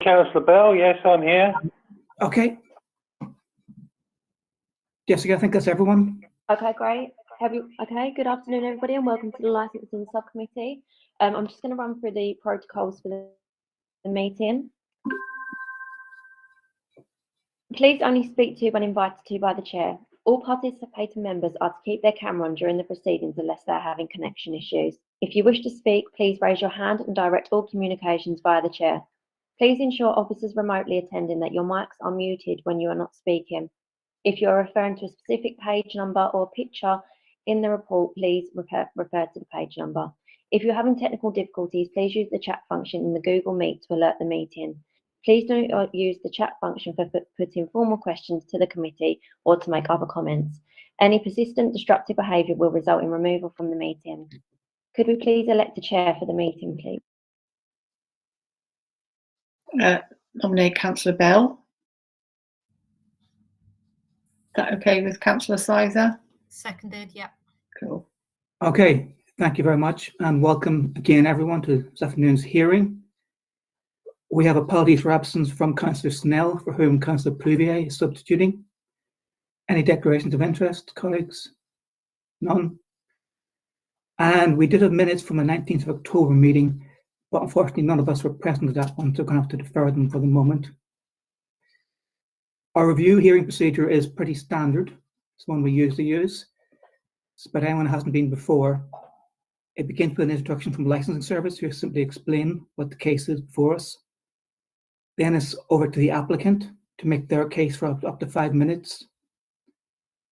Councillor Bell. Yes, I'm here. Okay. Jessica, I think that's everyone. Okay, great. Okay, good afternoon, everybody, and welcome to the Licensing Subcommittee. I'm just going to run through the protocols for the meeting. Please only speak to when invited to by the chair. All participating members are to keep their camera on during the proceedings unless they're having connection issues. If you wish to speak, please raise your hand and direct all communications via the chair. Please ensure officers remotely attending that your mics are muted when you are not speaking. If you are referring to a specific page number or picture in the report, please refer to the page number. If you're having technical difficulties, please use the chat function in the Google Meet to alert the meeting. Please do not use the chat function for putting formal questions to the committee or to make other comments. Any persistent destructive behaviour will result in removal from the meeting. Could we please elect a chair for the meeting, please? Nominate Councillor Bell. Is that okay with Councillor Sizer? Seconded, yeah. Cool. Okay, thank you very much, and welcome again, everyone, to this afternoon's hearing. We have apologies for absence from Councillor Snell, for whom Councillor Pluvier is substituting. Any declarations of interest, colleagues? None. And we did have minutes from the 19th of October meeting, but unfortunately none of us were present at that one, so we're going to have to defer them for the moment. Our review hearing procedure is pretty standard. It's one we usually use. But anyone who hasn't been before, it begins with an introduction from the licensing service who simply explain what the case is before us. Then it's over to the applicant to make their case for up to 5 minutes.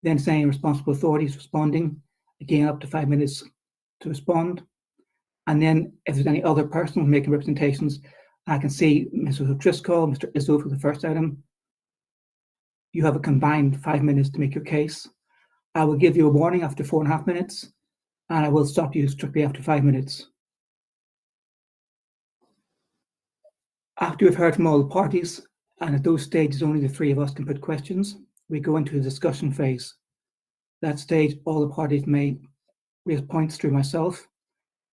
Then it's any responsible authorities responding, again up to 5 minutes to respond. And then if there's any other person making representations, I can see Mr. O'Driscoll, Mr. Izzo for the first item. You have a combined 5 minutes to make your case. I will give you a warning after 4.5 minutes, and I will stop you strictly after 5 minutes. After we've heard from all the parties, and at those stages only the three of us can put questions, we go into the discussion phase. That stage, all the parties may raise points through myself,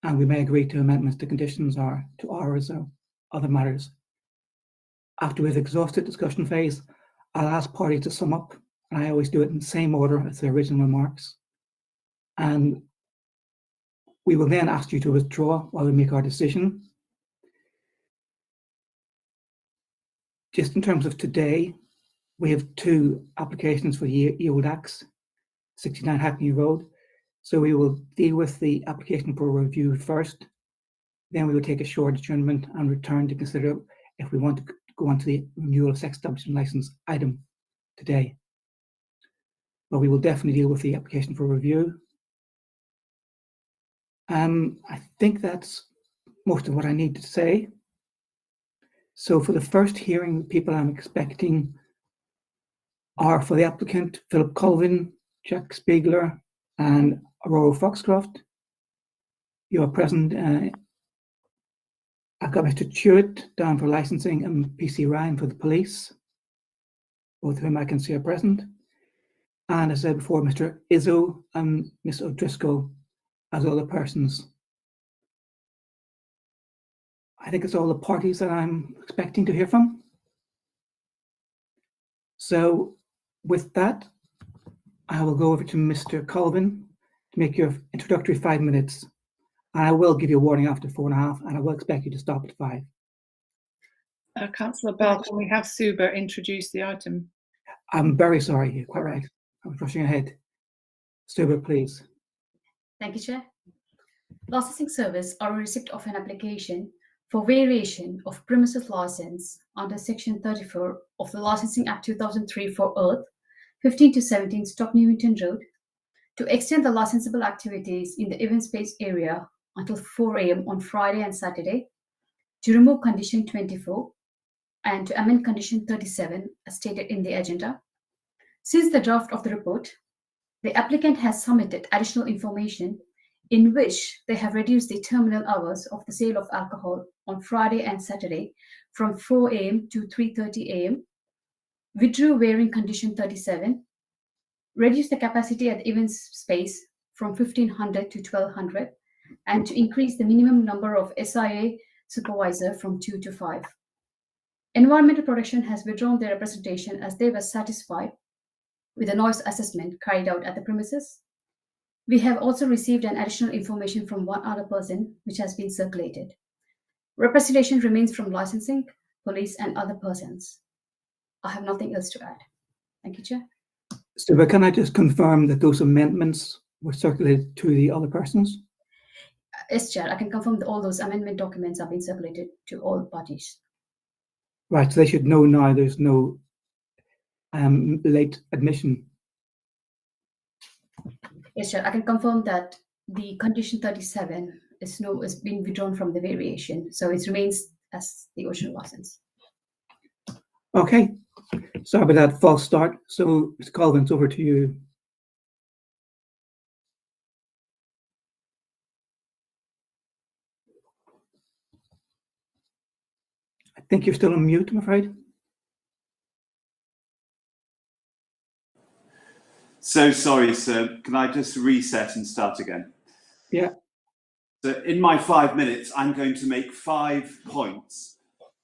and we may agree to amendments to conditions or to hours or other matters. After we've exhausted discussion phase, I'll ask parties to sum up, and I always do it in the same order as their original remarks. And we will then ask you to withdraw while we make our decision. Just in terms of today, we have 2 applications for the EODAX, 69 Hackney Road. So we will deal with the application for review first. Then we will take a short adjournment and return to consider if we want to go on to the renewal of sex establishment license item today. But we will definitely deal with the application for review. I think that's most of what I need to say. So for the first hearing, the people I'm expecting are for the applicant, Philip Colvin, Jack Spiegler, and Aurora Foxcroft. You are present. I've got Mr. Chewett down for licensing and PC Ryan for the police, both of whom I can see are present. And as I said before, Mr. Izzo and Ms. O'Driscoll as other persons. I think it's all the parties that I'm expecting to hear from. So with that, I will go over to Mr. Colvin to make your introductory 5 minutes. And I will give you a warning after 4.5, and I will expect you to stop at 5. Councillor Bell, can we have Suba introduce the item? I'm very sorry, you're quite right. I was rushing ahead. Suba, please. Thank you, Chair. Licensing Service are a receipt of an application for variation of premises license under Section 34 of the Licensing Act 2003 for Earth, 15 to 17 Stock Newington Road, to extend the licensable activities in the event space area until 4 AM on Friday and Saturday, to remove Condition 24, and to amend Condition 37 as stated in the agenda. Since the draft of the report, the applicant has submitted additional information in which they have reduced the terminal hours of the sale of alcohol on Friday and Saturday from 4 AM to 3:30 AM, withdrew wearing Condition 37, reduced the capacity at the event space from 1,500 to 1,200, and to increase the minimum number of SIA supervisor from 2 to 5. Environmental Protection has withdrawn their representation as they were satisfied with the noise assessment carried out at the premises. We have also received an additional information from one other person which has been circulated. Representation remains from licensing, police, and other persons. I have nothing else to add. Thank you, Chair. So can I just confirm that those amendments were circulated to the other persons? Yes, Chair, I can confirm that all those amendment documents have been circulated to all parties. Right, so they should know now there's no late admission. Yes, Chair, I can confirm that the condition 37 is been withdrawn from the variation, so it remains as the original license. Okay, sorry about that false start. So, Mr. Colvin, it's over to you. I think you're still on mute, I'm afraid. So sorry, sir. Can I just reset and start again? Yeah. So in my 5 minutes, I'm going to make 5 points.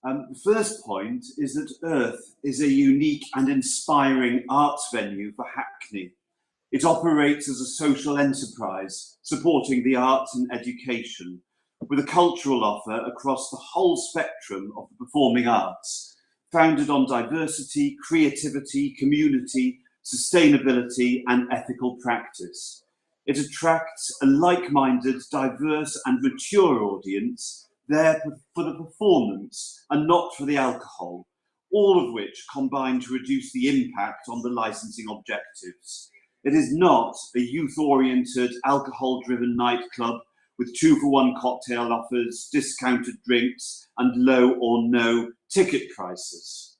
The first point is that Earth is a unique and inspiring arts venue for Hackney. It operates as a social enterprise, supporting the arts and education, with a cultural offer across the whole spectrum of the performing arts, founded on diversity, creativity, community, sustainability, and ethical practice. It attracts a like-minded, diverse, and mature audience there for the performance and not for the alcohol, all of which combine to reduce the impact on the licensing objectives. It is not a youth-oriented, alcohol-driven nightclub with 2-for-1 cocktail offers, discounted drinks, and low or no ticket prices.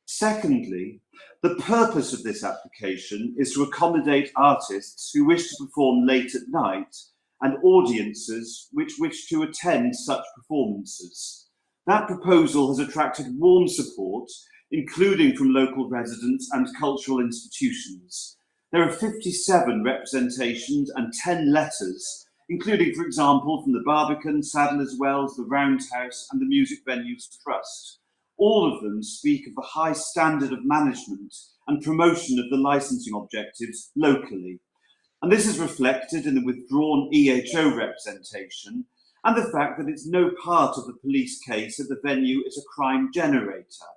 Secondly, the purpose of this application is to accommodate artists who wish to perform late at night and audiences which wish to attend such performances. That proposal has attracted warm support, including from local residents and cultural institutions. There are 57 representations and 10 letters, including, for example, from the Barbican, Sadler's Wells, the Roundhouse, and the Music Venues Trust. All of them speak of the high standard of management and promotion of the licensing objectives locally. And this is reflected in the withdrawn EHO representation and the fact that it's no part of the police case that the venue is a crime generator.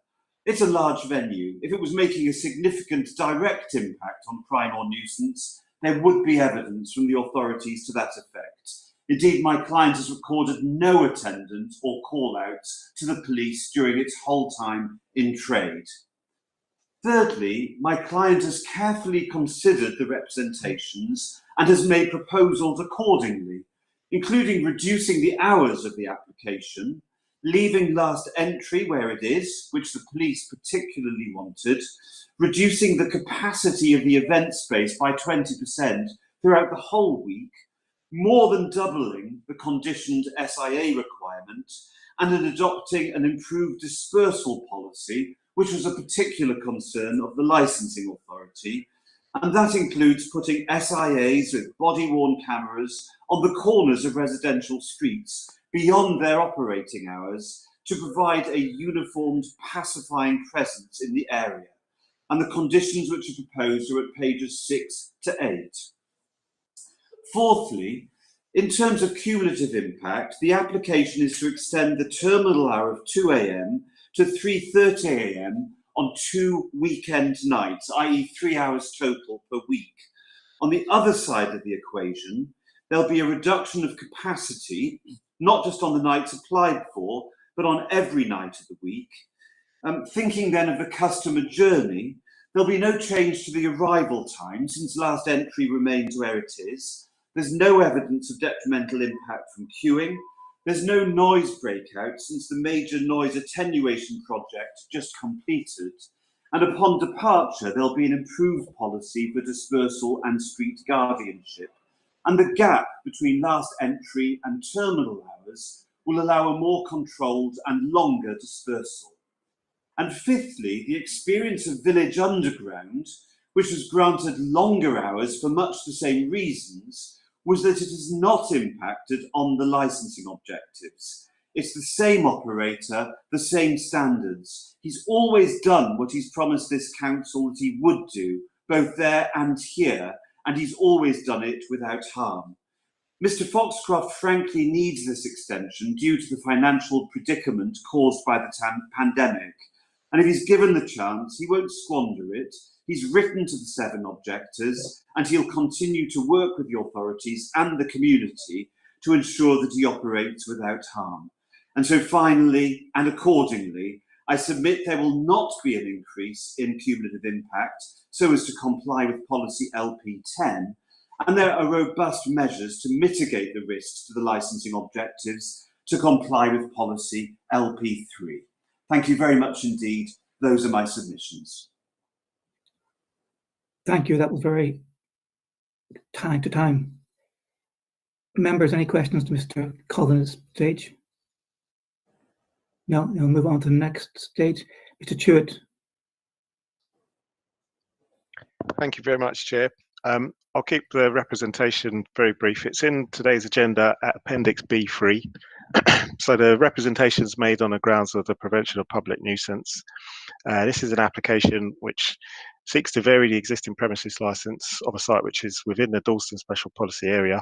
It's a large venue. If it was making a significant direct impact on crime or nuisance, there would be evidence from the authorities to that effect. Indeed, my client has recorded no attendance or call-outs to the police during its whole time in trade. Thirdly, my client has carefully considered the representations and has made proposals accordingly, including reducing the hours of the application, leaving last entry where it is, which the police particularly wanted, reducing the capacity of the event space by 20% throughout the whole week, more than doubling the conditioned SIA requirement, and in adopting an improved dispersal policy, which was a particular concern of the licensing authority, and that includes putting SIAs with body-worn cameras on the corners of residential streets beyond their operating hours to provide a uniformed pacifying presence in the area. And the conditions which are proposed are at pages 6 to 8. Fourthly, in terms of cumulative impact, the application is to extend the terminal hour of 2 AM to 3:30 AM on 2 weekend nights, i.e. 3 hours total per week. On the other side of the equation, there'll be a reduction of capacity, not just on the nights applied for, but on every night of the week. Thinking then of the customer journey, there'll be no change to the arrival time since last entry remains where it is. There's no evidence of detrimental impact from queuing. There's no noise breakout since the major noise attenuation project just completed. And upon departure, there'll be an improved policy for dispersal and street guardianship. And the gap between last entry and terminal hours will allow a more controlled and longer dispersal. And fifthly, the experience of Village Underground, which was granted longer hours for much the same reasons, was that it has not impacted on the licensing objectives. It's the same operator, the same standards. He's always done what he's promised this council that he would do, both there and here, and he's always done it without harm. Mr. Foxcroft frankly needs this extension due to the financial predicament caused by the pandemic. And if he's given the chance, he won't squander it. He's written to the 7 objectors, and he'll continue to work with the authorities and the community to ensure that he operates without harm. And so finally, and accordingly, I submit there will not be an increase in cumulative impact so as to comply with policy LP10, and there are robust measures to mitigate the risks to the licensing objectives to comply with policy LP3. Thank you very much indeed. Those are my submissions. Thank you. That was very time to time. Members, any questions to Mr. Cullen at this stage? No, we'll move on to the next stage. Mr. Chewett. Thank you very much, Chair. I'll keep the representation very brief. It's in today's agenda at Appendix B3. So the representation is made on the grounds of the prevention of public nuisance. This is an application which seeks to vary the existing premises licence of a site which is within the Dalston Special Policy Area.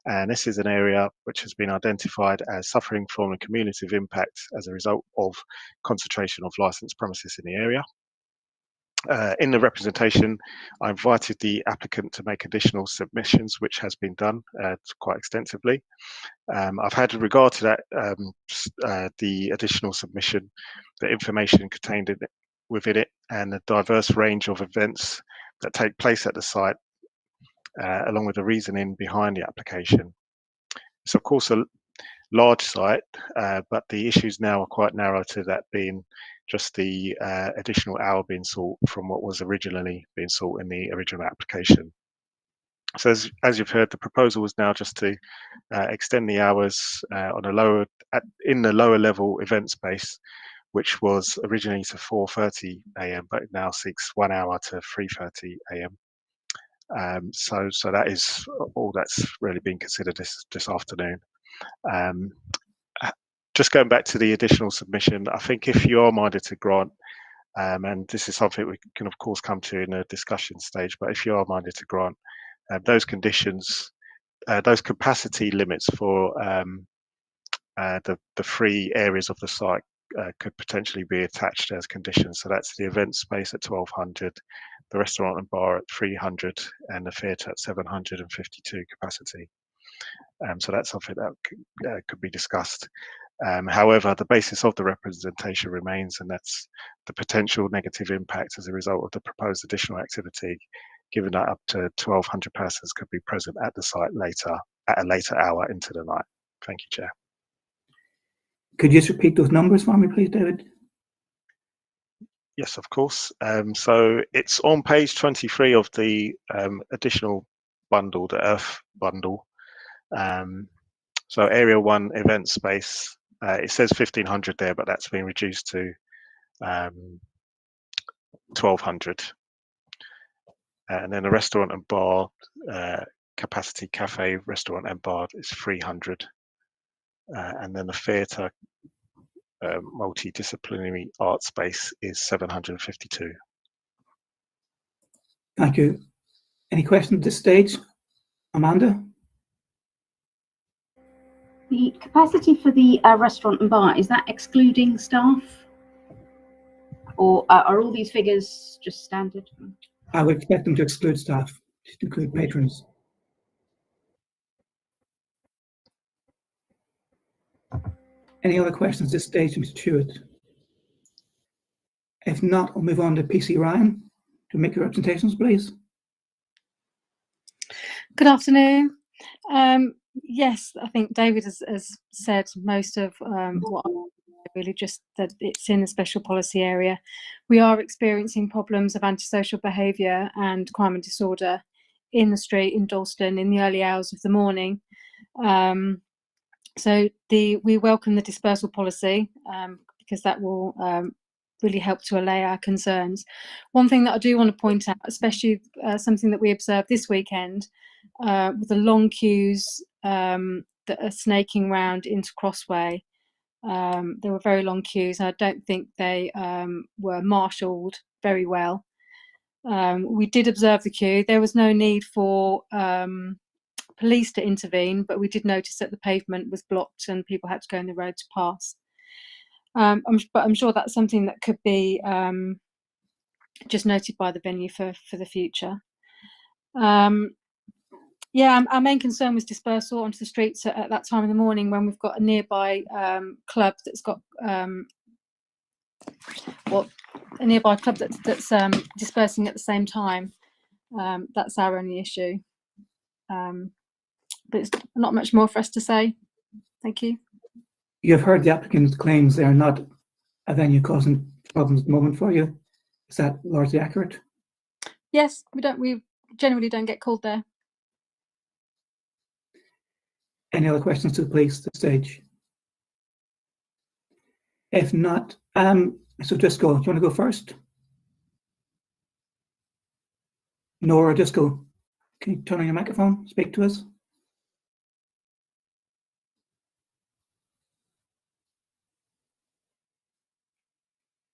And this is an area which has been identified as suffering from a cumulative impact as a result of concentration of licensed premises in the area. In the representation, I invited the applicant to make additional submissions, which has been done quite extensively. I've had regard to that, the additional submission, the information contained within it, and the diverse range of events that take place at the site, along with the reasoning behind the application. It's of course a large site, but the issues now are quite narrow to that being just the additional hour being sought from what was originally being sought in the original application. So as you've heard, the proposal was now just to extend the hours in the lower level event space, which was originally to 4:30 AM, but it now seeks 1 hour to 3:30 AM. So that is all that's really been considered this afternoon. Just going back to the additional submission, I think if you are minded to grant, and this is something we can of course come to in a discussion stage, but if you are minded to grant those conditions, those capacity limits for the 3 areas of the site could potentially be attached as conditions. So that's the event space at 1200, the restaurant and bar at 300, and the theatre at 752 capacity. So that's something that could be discussed. However, the basis of the representation remains, and that's the potential negative impact as a result of the proposed additional activity, given that up to 1,200 persons could be present at the site at a later hour into the night. Thank you, Chair. Could you just repeat those numbers for me, please, David? Yes, of course. So it's on page 23 of the additional bundle, the Earth bundle. So Area 1 event space, it says 1,500 there, but that's been reduced to 1,200. And then the restaurant and bar, capacity cafe, restaurant and bar is 300. And then the theatre, multidisciplinary art space is 752. Thank you. Any questions at this stage? Amanda? The capacity for the restaurant and bar, is that excluding staff? Or are all these figures just standard? I would expect them to exclude staff, to include patrons. Any other questions at this stage, Mr. Chewett? If not, I'll move on to PC Ryan to make your representations, please. Good afternoon. Yes, I think David has said most of what I really, just that it's in the special policy area. We are experiencing problems of antisocial behaviour and crime and disorder in the street in Dalston in the early hours of the morning. So we welcome the dispersal policy because that will really help to allay our concerns. One thing that I do want to point out, especially something that we observed this weekend, with the long queues that are snaking round into Crossway, There were very long queues. I don't think they were marshalled very well. We did observe the queue. There was no need for police to intervene, but we did notice that the pavement was blocked and people had to go in the road to pass. But I'm sure that's something that could be just noted by the venue for the future. Yeah, our main concern was dispersal onto the streets at that time in the morning when we've got a nearby club that's got a nearby club that's dispersing at the same time. That's our only issue. But it's not much more for us to say. Thank you. You've heard the applicant's claims they are not a venue causing problems at the moment for you. Is that largely accurate? Yes, we generally don't get called there. Any other questions to the police at this stage? If not, so Driscoll, do you want to go first? Nora Driscoll, can you turn on your microphone, speak to us?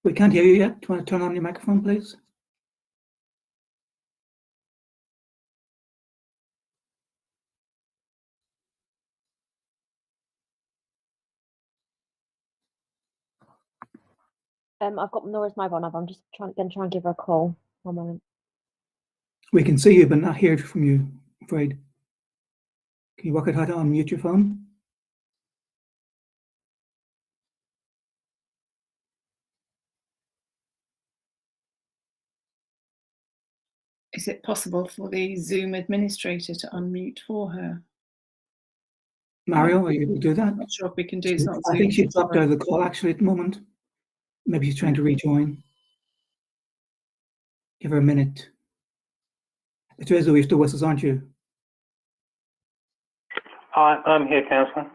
We can't hear you yet. Do you want to turn on your microphone, please? I've got Nora's mobile number. I'm just going to try and give her a call. One moment. We can see you, but not hear from you, I'm afraid. Can you work out how to unmute your phone? Is it possible for the Zoom administrator to unmute for her? Mario, are you able to do that? I'm not sure if we can do. It's not I think Zoom. she's dropped out of the call actually at the moment. Maybe she's trying to rejoin. Give her a minute. Teresa, you're still with us, aren't you? I'm here, Councillor.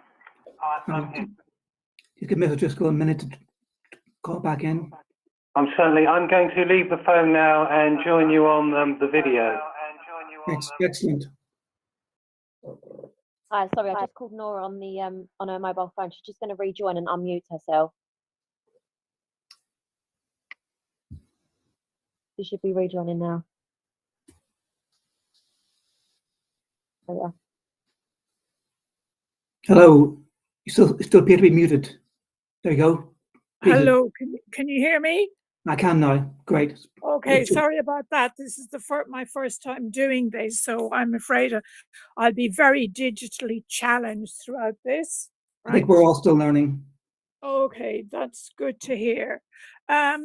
You could just go a minute to call back in. I'm going to leave the phone now and join you on the video. Excellent. Hi, sorry, I just called Nora on the on her mobile phone. She's just going to rejoin and unmute herself. She should be rejoining now. There we are. Hello. You still appear to be muted. There you go. Hello, can you hear me? I can now. Great. Okay, sorry about that. This is my first time doing this, so I'm afraid I'll be very digitally challenged throughout this. I think we're all still learning. Okay, that's good to hear. How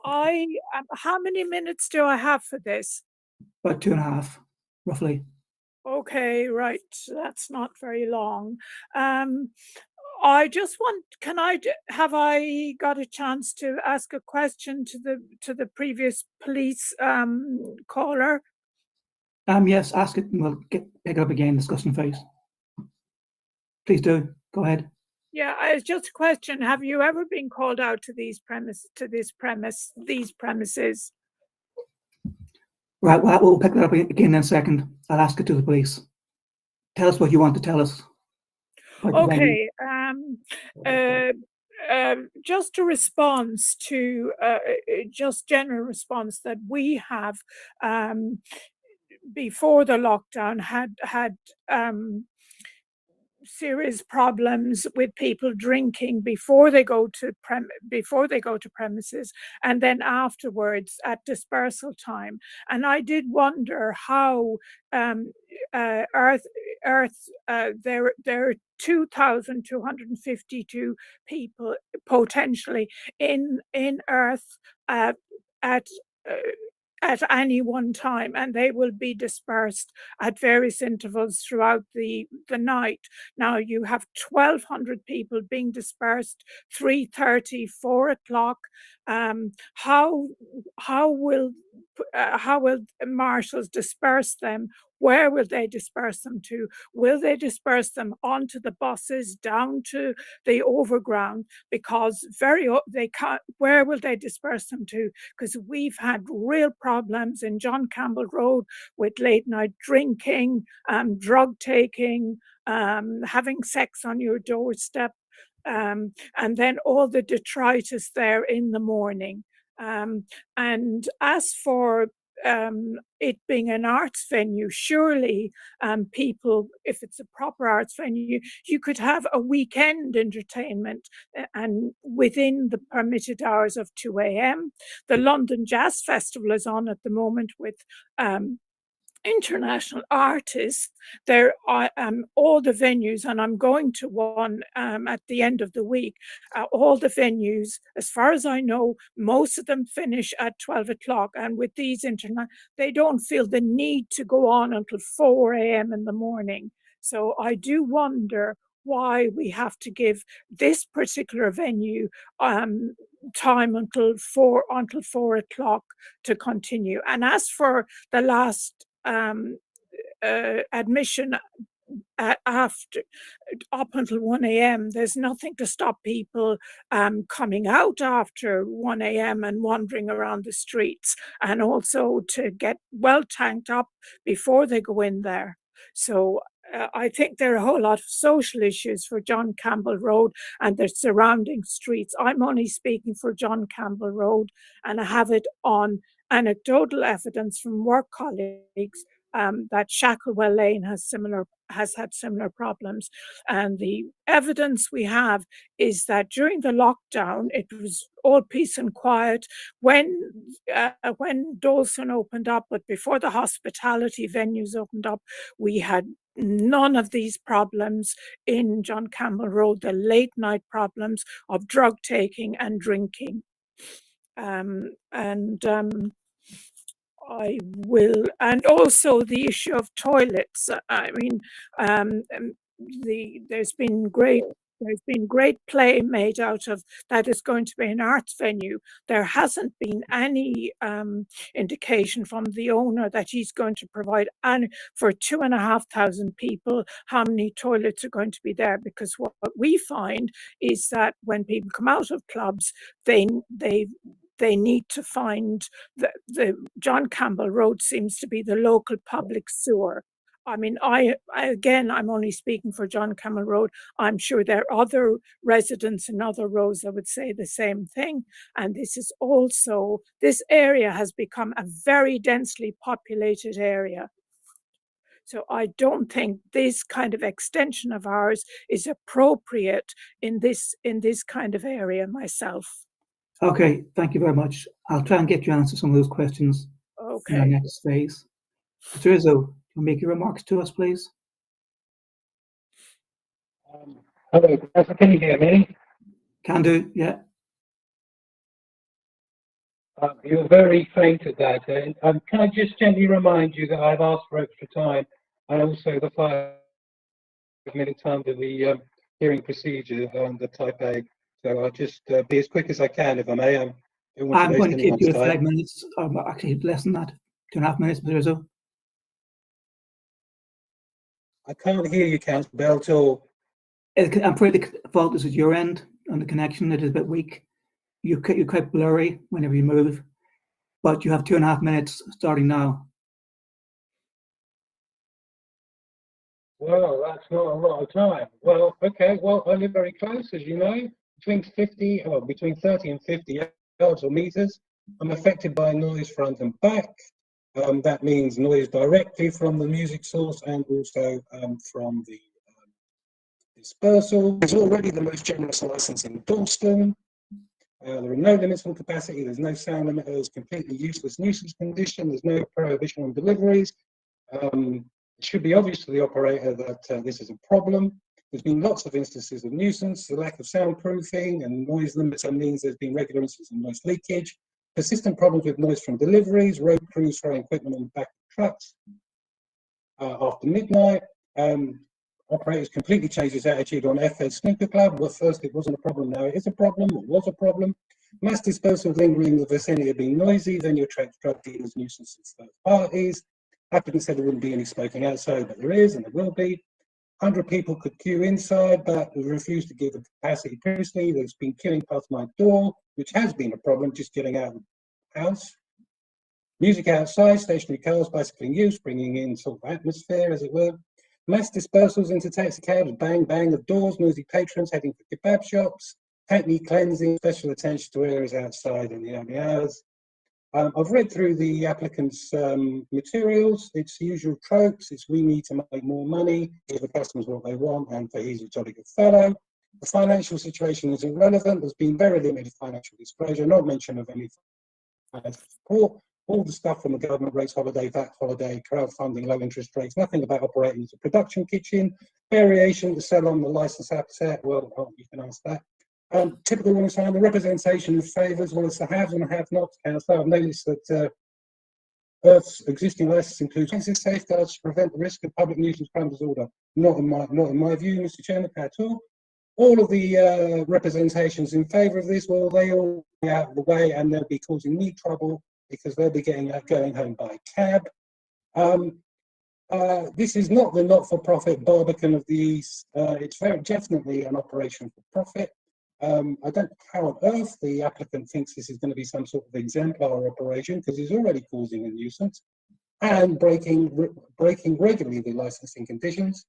many minutes do I have for this? About 2.5, roughly. Okay, right. That's not very long. I just want, have I got a chance to ask a question to the previous police caller? Yes, ask it and we'll pick it up again, discussion phase. Please do, go ahead. Yeah, it's just a question. Have you ever been called out to these premises? Right, well, we'll pick that up again in a second. I'll ask it to the police. Tell us what you want to tell us. Okay, just a response to just general response that we have before the lockdown had serious problems with people drinking before they go to premises and then afterwards at dispersal time. And I did wonder how there are 2,252 people potentially in Earth at any one time, and they will be dispersed at various intervals throughout the night. Now you have 1,200 people being dispersed, 3:30, 4 o'clock. How will marshals disperse them? Where will they disperse them to? Will they disperse them onto the buses, down to the overground? Because they can't. Where will they disperse them to? Because we've had real problems in John Campbell Road with late night drinking, drug taking, having sex on your doorstep. and then all the detritus there in the morning. And as for it being an arts venue, surely people, if it's a proper arts venue, you could have a weekend entertainment and within the permitted hours of 2 a.m. The London Jazz Festival is on at the moment with international artists. There are all the venues, and I'm going to one at the end of the week. All the venues, as far as I know, most of them finish at 12 o'clock. And with these they don't feel the need to go on until 4 a.m. in the morning. So I do wonder why we have to give this particular venue time until 4 o'clock to continue. And as for the last admission after up until 1 a.m. there's nothing to stop people coming out after 1 a.m. and wandering around the streets, and also to get well tanked up before they go in there. So I think there are a whole lot of social issues for John Campbell Road and the surrounding streets. I'm only speaking for John Campbell Road, and I have it on anecdotal evidence from work colleagues that Shacklewell Lane has had similar problems. And the evidence we have is that during the lockdown, it was all peace and quiet when Dawson opened up, but before the hospitality venues opened up, we had none of these problems in John Campbell Road, the late night problems of drug taking and drinking. I will, and also the issue of toilets. I mean, there's been great play made out of that is going to be an arts venue. There hasn't been any indication from the owner that he's going to provide for 2,500 people how many toilets are going to be there, because what we find is that when people come out of clubs, they need to find the John Campbell Road seems to be the local public sewer. I mean, I'm only speaking for John Campbell Road. I'm sure there are other residents in other roads that would say the same thing. And this area has become a very densely populated area. So I don't think this kind of extension of ours is appropriate in this kind of area myself. Okay, thank you very much. I'll try and get you to answer some of those questions in our next phase. Mr. Izzo, you'll make your remarks to us, please. Hello, Professor, can you hear me? Can do, yeah. You're very faint at that. Can I just gently remind you that I've asked for extra time, and also the 5-minute time to the hearing procedure on the type A. So I'll just be as quick as I can, if I may. I'm going to keep you at 5 minutes, or actually less than that, 2.5 minutes, Mr. Izzo. I can't hear you, Councillor Bell, at all. I'm afraid the fault is at your end on the connection. It is a bit weak. You're quite blurry whenever you move, but you have 2.5 minutes starting now. Well, that's not a lot of time. Well, okay. Well, I live very close, as you know, between 30 and 50 yards or meters. I'm affected by noise front and back. That means noise directly from the music source and also from the dispersal. It's already the most generous license in Dalston. There are no limits on capacity. There's no sound limit. There's completely useless nuisance condition. There's no prohibition on deliveries. It should be obvious to the operator that this is a problem. There's been lots of instances of nuisance. The lack of soundproofing and noise limiter means there's been regular instances of noise leakage. Persistent problems with noise from deliveries. Road crews throwing equipment on the back of trucks after midnight. Operators completely changed his attitude on FS Snooker Club. Well, first it wasn't a problem, now it is a problem, or was a problem. Mass dispersal lingering in the vicinity of being noisy, then you attract drug dealers, nuisances, third parties. Applicant said there wouldn't be any smoking outside, but there is, and there will be. 100 people could queue inside, but we refused to give the capacity previously. There's been queuing past my door, which has been a problem, just getting out of the house. Music outside, stationary cars, bicycling use, bringing in sort of atmosphere, as it were. Mass dispersals into taxi cabs, bang, bang of doors, noisy patrons heading for kebab shops, hackney cleansing, special attention to areas outside in the early hours. I've read through the applicant's materials. It's the usual tropes. It's we need to make more money, give the customers what they want, and for he's a jolly good fellow. The financial situation is irrelevant. There's been very limited financial disclosure, not mention of any financial support. All the stuff from the government rates, holiday, VAT holiday, crowdfunding, low interest rates, nothing about operating as a production kitchen. Variation to sell on the license asset, well, you can ask that. Typical ones found the representation of favours, well, it's the haves and the have-nots. So I've noticed that Earth's existing license includes safeguards to prevent the risk of public nuisance, crime, disorder. Not in my view, Mr. Chairman, at all. All of the representations in favour of this, well, they all be out of the way, and they'll be causing me trouble because they'll be going home by cab. This is not the not-for-profit Barbican of the East. It's very definitely an operation for profit. I don't know how on earth the applicant thinks this is going to be some sort of exemplar operation, because he's already causing a nuisance and breaking regularly the licensing conditions.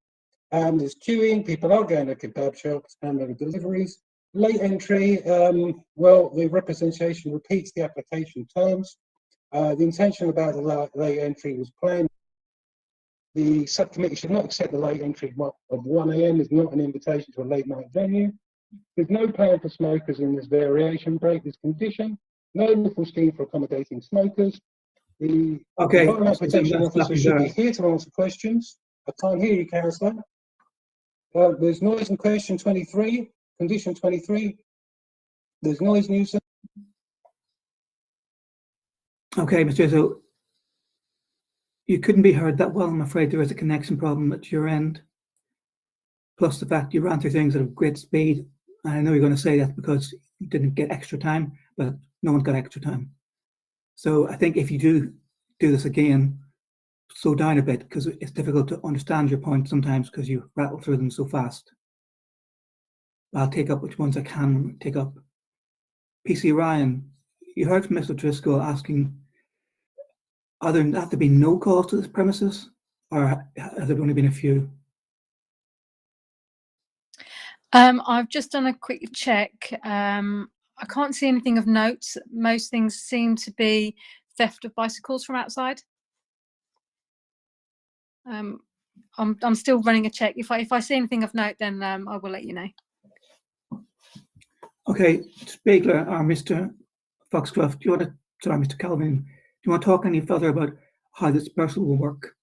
There's queuing, people are going to kebab shops, and there are deliveries. Late entry, well, the representation repeats the application terms. The intention about the late entry was planned. The subcommittee should not accept the late entry of 1 AM is not an invitation to a late night venue. There's no plan for smokers in this variation. Break this condition. No local scheme for accommodating smokers. The Environmental Protection Officer should be here to answer questions. I can't hear you, Councillor. There's noise in question 23, condition 23. There's noise nuisance. Okay, Mr. So you couldn't be heard that well. I'm afraid there is a connection problem at your end. Plus the fact you ran through things at a great speed. I know you're going to say that because you didn't get extra time, but no one got extra time. So I think if you do this again, slow down a bit, because it's difficult to understand your points sometimes because you rattle through them so fast. I'll take up which ones I can take up. PC Ryan, you heard from Mr. Driscoll asking, are there have to be no calls to this premises, or has there only been a few? I've just done a quick check. I can't see anything of note. Most things seem to be theft of bicycles from outside. I'm still running a check. If I see anything of note, then I will let you know. Okay, Spiegler or Mr. Foxcroft, do you want to, sorry, Mr. Calvin, do you want to talk any further about how the dispersal will work?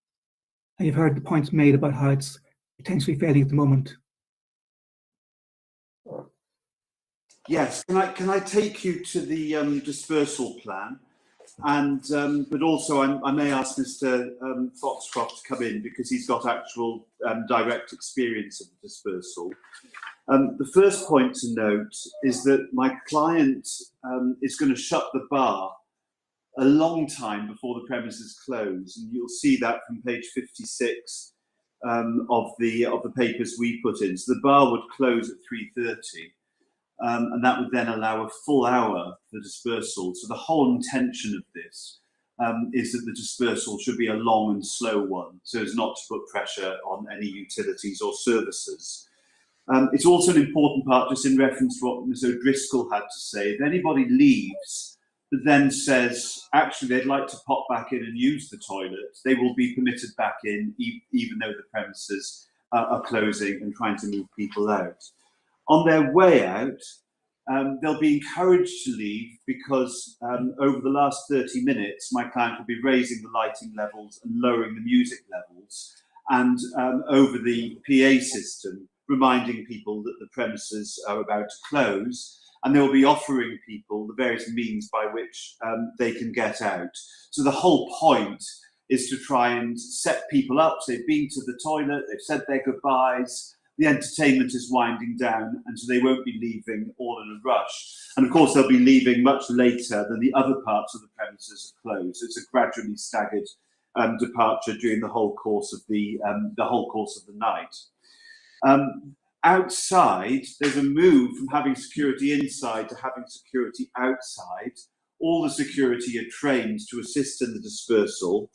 And you've heard the points made about how it's potentially failing at the moment. Yes, can I take you to the dispersal plan, and but also I may ask Mr. Foxcroft to come in because he's got actual direct experience of the dispersal. The first point to note is that my client is going to shut the bar a long time before the premises close, and you'll see that from page 56 of the papers we put in. So the bar would close at 3:30. And that would then allow a full hour for dispersal. So the whole intention of this is that the dispersal should be a long and slow one, so as not to put pressure on any utilities or services. It's also an important part, just in reference to what Ms. O'Driscoll had to say. If anybody leaves that then says, actually, they'd like to pop back in and use the toilet, they will be permitted back in, even though the premises are closing and trying to move people out. On their way out, they'll be encouraged to leave because over the last 30 minutes, my client will be raising the lighting levels and lowering the music levels, and over the PA system, reminding people that the premises are about to close, and they will be offering people the various means by which they can get out. So the whole point is to try and set people up. So they've been to the toilet, they've said their goodbyes, the entertainment is winding down, and so they won't be leaving all in a rush. And of course, they'll be leaving much later than the other parts of the premises are closed. It's a gradually staggered departure during the whole course of the night. Outside, there's a move from having security inside to having security outside. All the security are trained to assist in the dispersal.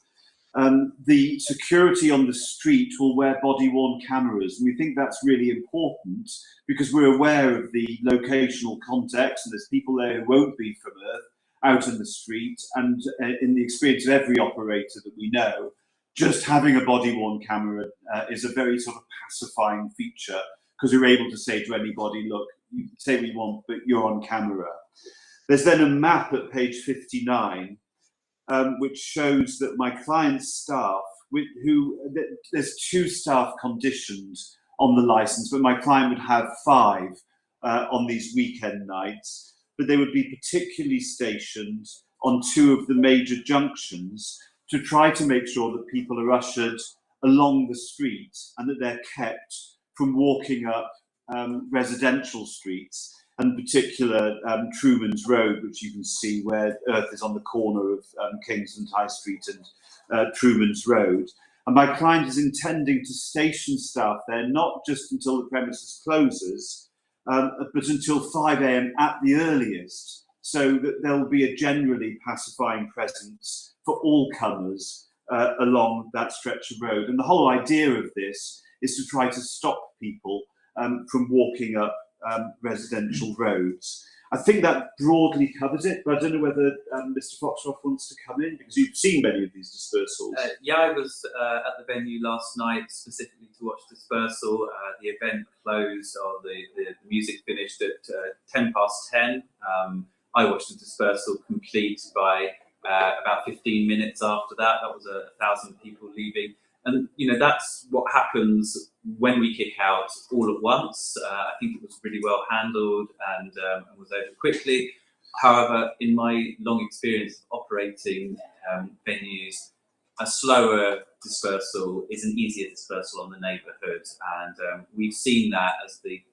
The security on the street will wear body-worn cameras, and we think that's really important because we're aware of the locational context, and there's people there who won't be from Earth out in the street, and in the experience of every operator that we know, just having a body-worn camera is a very sort of pacifying feature, because we're able to say to anybody, look, you can say what you want, but you're on camera. There's then a map at page 59, which shows that my client's staff, there's 2 staff conditioned on the license, but my client would have 5 on these weekend nights, but they would be particularly stationed on 2 of the major junctions to try to make sure that people are ushered along the street and that they're kept from walking up residential streets, and in particular Truman's Road, which you can see where Earth is on the corner of Kingsland High Street and Truman's Road. And my client is intending to station staff there, not just until the premises closes, but until 5 AM at the earliest, so that there will be a generally pacifying presence for all comers along that stretch of road. And the whole idea of this is to try to stop people from walking up residential roads. I think that broadly covers it, but I don't know whether Mr. Foxcroft wants to come in, because you've seen many of these dispersals. Yeah, I was at the venue last night specifically to watch Dispersal. The event closed, or the music finished at 10:10. I watched the Dispersal complete by about 15 minutes after that. That was 1,000 people leaving. And, you know, that's what happens when we kick out all at once. I think it was really well handled and was over quickly. However, in my long experience of operating venues, a slower dispersal is an easier dispersal on the neighbourhood. And we've seen that as the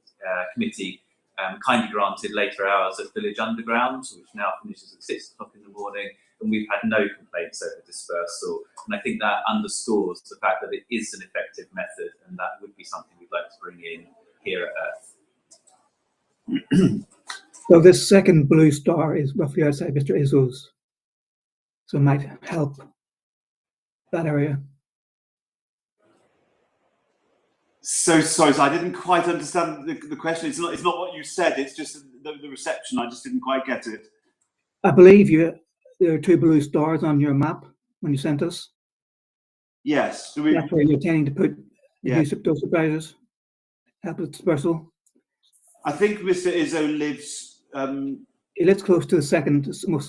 committee kindly granted later hours at Village Underground, which now finishes at 6 o'clock in the morning. And we've had no complaints over dispersal. And I think that underscores the fact that it is an effective method, and that would be something we'd like to bring in here at Earth. So this second blue star is roughly outside Mr. Izzo's, so it might help that area. So sorry, so I didn't quite understand the question. It's not what you said, it's just the reception. I just didn't quite get it. I believe there are 2 blue stars on your map when you sent us. Yes. That's where you're intending to put those surprises at the dispersal. I think Mr. Izzo lives... He lives close to the second, most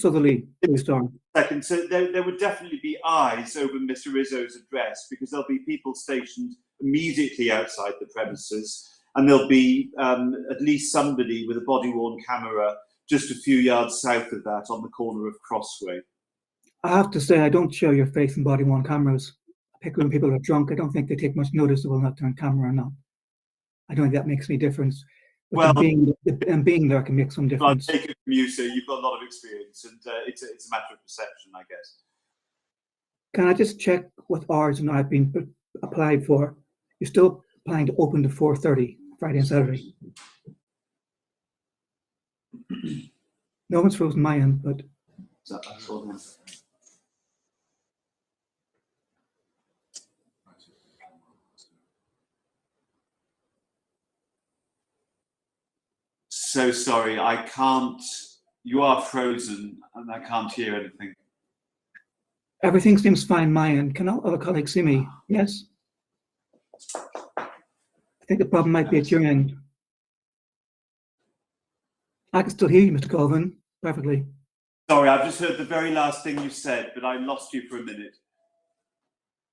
southerly blue star. Second, so there would definitely be eyes over Mr. Izzo's address, because there'll be people stationed immediately outside the premises, and there'll be at least somebody with a body-worn camera just a few yards south of that on the corner of Crossway. I have to say, I don't show your face in body-worn cameras. Particularly when people are drunk, I don't think they take much notice of whether or not they're on camera or not. I don't think that makes any difference. But being there can make some difference. I take it from you, sir. You've got a lot of experience, and it's a matter of perception, I guess. Can I just check what hours now have been applied for? You're still planning to open to 4:30 Friday and Saturday. No one's frozen my end, but so sorry, I can't. You are frozen, and I can't hear anything. Everything seems fine my end. Can other colleagues see me? Yes. I think the problem might be at your end. I can still hear you, Mr. Colvin, perfectly. Sorry, I've just heard the very last thing you said, but I lost you for a minute.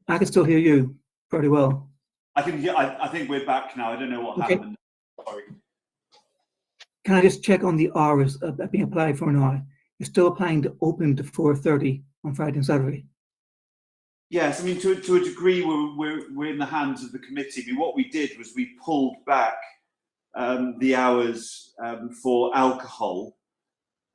I can still hear you pretty well. I can hear. I think we're back now. I don't know what happened. Sorry. Can I just check on the hours that being applied for now? You're still applying to open to 4:30 on Friday and Saturday? Yes, I mean, to a degree, we're in the hands of the committee. I mean, what we did was we pulled back the hours for alcohol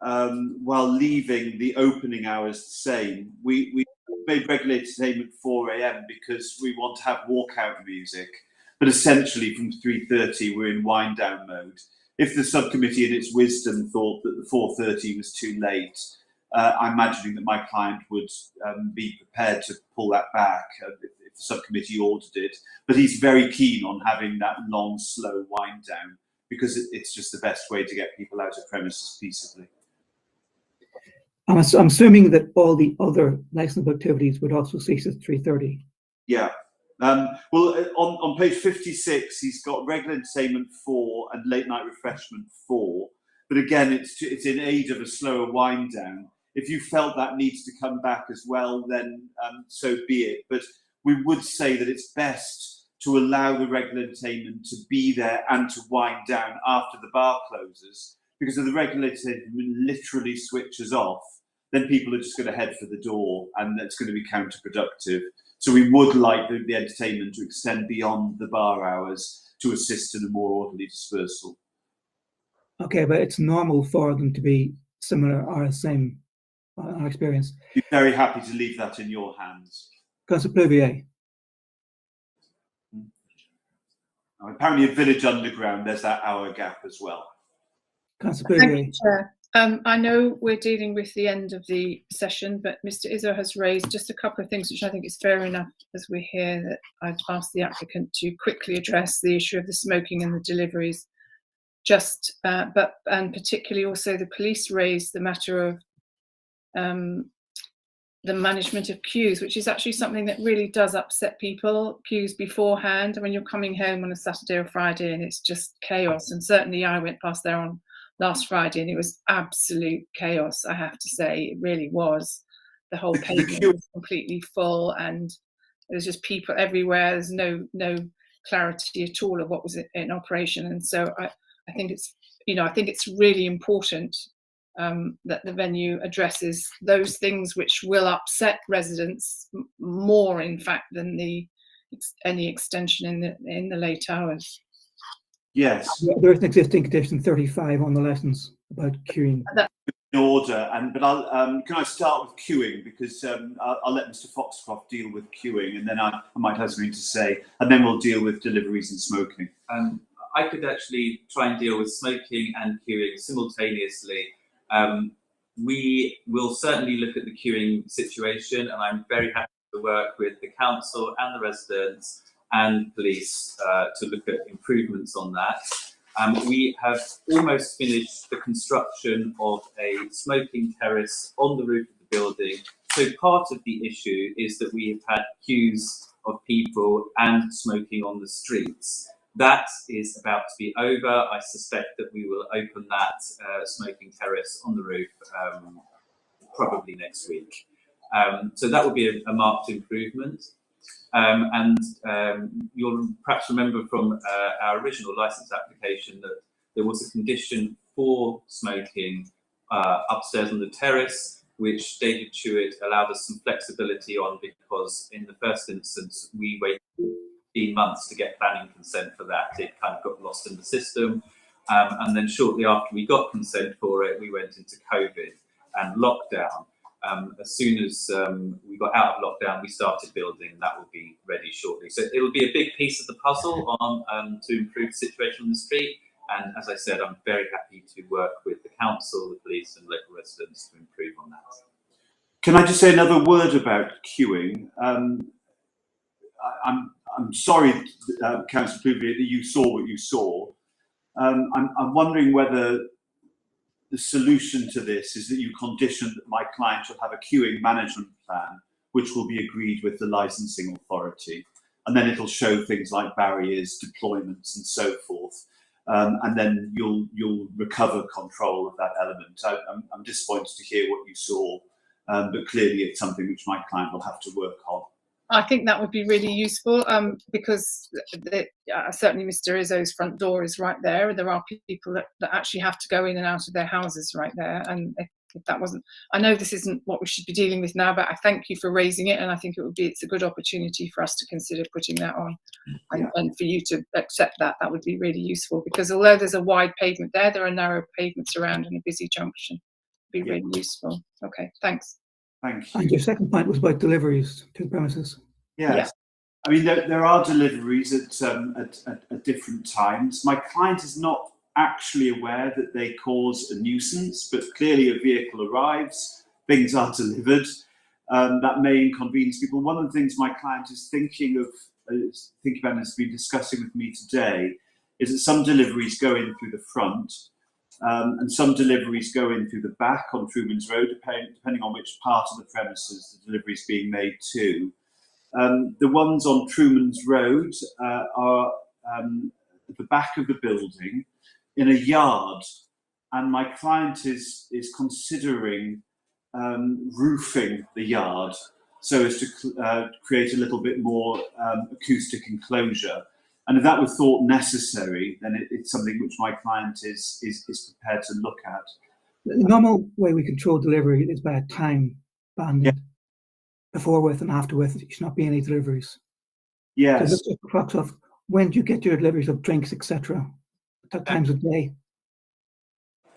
while leaving the opening hours the same. We made regulated aim at 4 AM because we want to have walkout music, but essentially from 3:30 we're in wind down mode. If the subcommittee in its wisdom thought that the 4:30 was too late, I'm imagining that my client would be prepared to pull that back if the subcommittee ordered it. But he's very keen on having that long, slow wind down, because it's just the best way to get people out of premises peaceably. I'm assuming that all the other licensable activities would also cease at 3:30. Yeah. Well, on page 56, he's got regular entertainment 4 and late night refreshment 4. But again, it's in aid of a slower wind down. If you felt that needs to come back as well, then so be it. But we would say that it's best to allow the regular entertainment to be there and to wind down after the bar closes, because if the regular entertainment literally switches off, then people are just going to head for the door, and that's going to be counterproductive. So we would like the entertainment to extend beyond the bar hours to assist in a more orderly dispersal. Okay, but it's normal for them to be similar or the same, our experience. Be very happy to leave that in your hands. Councillor Pluvier. Now, apparently at Village Underground, there's that hour gap as well. Councillor Thank Pluvier. you, Chair. I know we're dealing with the end of the session, but Mr. Izzo has raised just a couple of things which I think is fair enough as we're here, that I'd ask the applicant to quickly address the issue of the smoking and the deliveries. And particularly also the police raised the matter of the management of queues, which is actually something that really does upset people, queues beforehand. And when you're coming home on a Saturday or Friday and it's just chaos. And certainly I went past there on last Friday and it was absolute chaos, I have to say. It really was. The whole pavement was completely full and there's just people everywhere. There's no clarity at all of what was in operation. And so I think it's, I think it's really important that the venue addresses those things which will upset residents more, in fact, than any extension in the late hours. Yes. There is an existing condition 35 on the licence about queuing. In order, but can I start with queuing, because I'll let Mr. Foxcroft deal with queuing, and then I might have something to say, and then we'll deal with deliveries and smoking. I could actually try and deal with smoking and queuing simultaneously. We will certainly look at the queuing situation, and I'm very happy to work with the council and the residents and police to look at improvements on that. We have almost finished the construction of a smoking terrace on the roof of the building. So part of the issue is that we have had queues of people and smoking on the streets. That is about to be over. I suspect that we will open that smoking terrace on the roof probably next week. So that will be a marked improvement. You'll perhaps remember from our original licence application that there was a condition for smoking upstairs on the terrace, which David Chewett allowed us some flexibility on, because in the first instance we waited 15 months to get planning consent for that. It kind of got lost in the system, and then shortly after we got consent for it, we went into COVID and lockdown. As soon as we got out of lockdown, we started building. That will be ready shortly. So it'll be a big piece of the puzzle on to improve the situation on the street. And as I said, I'm very happy to work with the council, the police and local residents to improve on that. Can I just say another word about queuing? I'm sorry, Councillor Pluvier, that you saw what you saw. I'm wondering whether the solution to this is that you condition that my client shall have a queuing management plan, which will be agreed with the licensing authority. And then it'll show things like barriers, deployments and so forth. And then you'll recover control of that element. I'm disappointed to hear what you saw, but clearly it's something which my client will have to work on. I think that would be really useful because certainly Mr. Izzo's front door is right there. There are people that actually have to go in and out of their houses right there. And if that wasn't, I know this isn't what we should be dealing with now, but I thank you for raising it. And I think it's a good opportunity for us to consider putting that on, and for you to accept that. That would be really useful, because although there's a wide pavement there are narrow pavements around in a busy junction. It'd be really useful. Okay, thanks. Thank you. And your second point was about deliveries to the premises. Yes. Yeah. I mean, there are deliveries at different times. My client is not actually aware that they cause a nuisance, but clearly a vehicle arrives, things are delivered. That may inconvenience people. One of the things my client is thinking about and has been discussing with me today is that some deliveries go in through the front and some deliveries go in through the back on Truman's Road, depending on which part of the premises the delivery is being made to. The ones on Truman's Road are at the back of the building in a yard, and my client is considering roofing the yard so as to create a little bit more acoustic enclosure. And if that were thought necessary, then it's something which my client is prepared to look at. The normal way we control delivery is by a time banding. Yeah. Before with and after with, there should not be any deliveries. Yes. So this is the crux of when do you get your deliveries of drinks, etc. At times of day.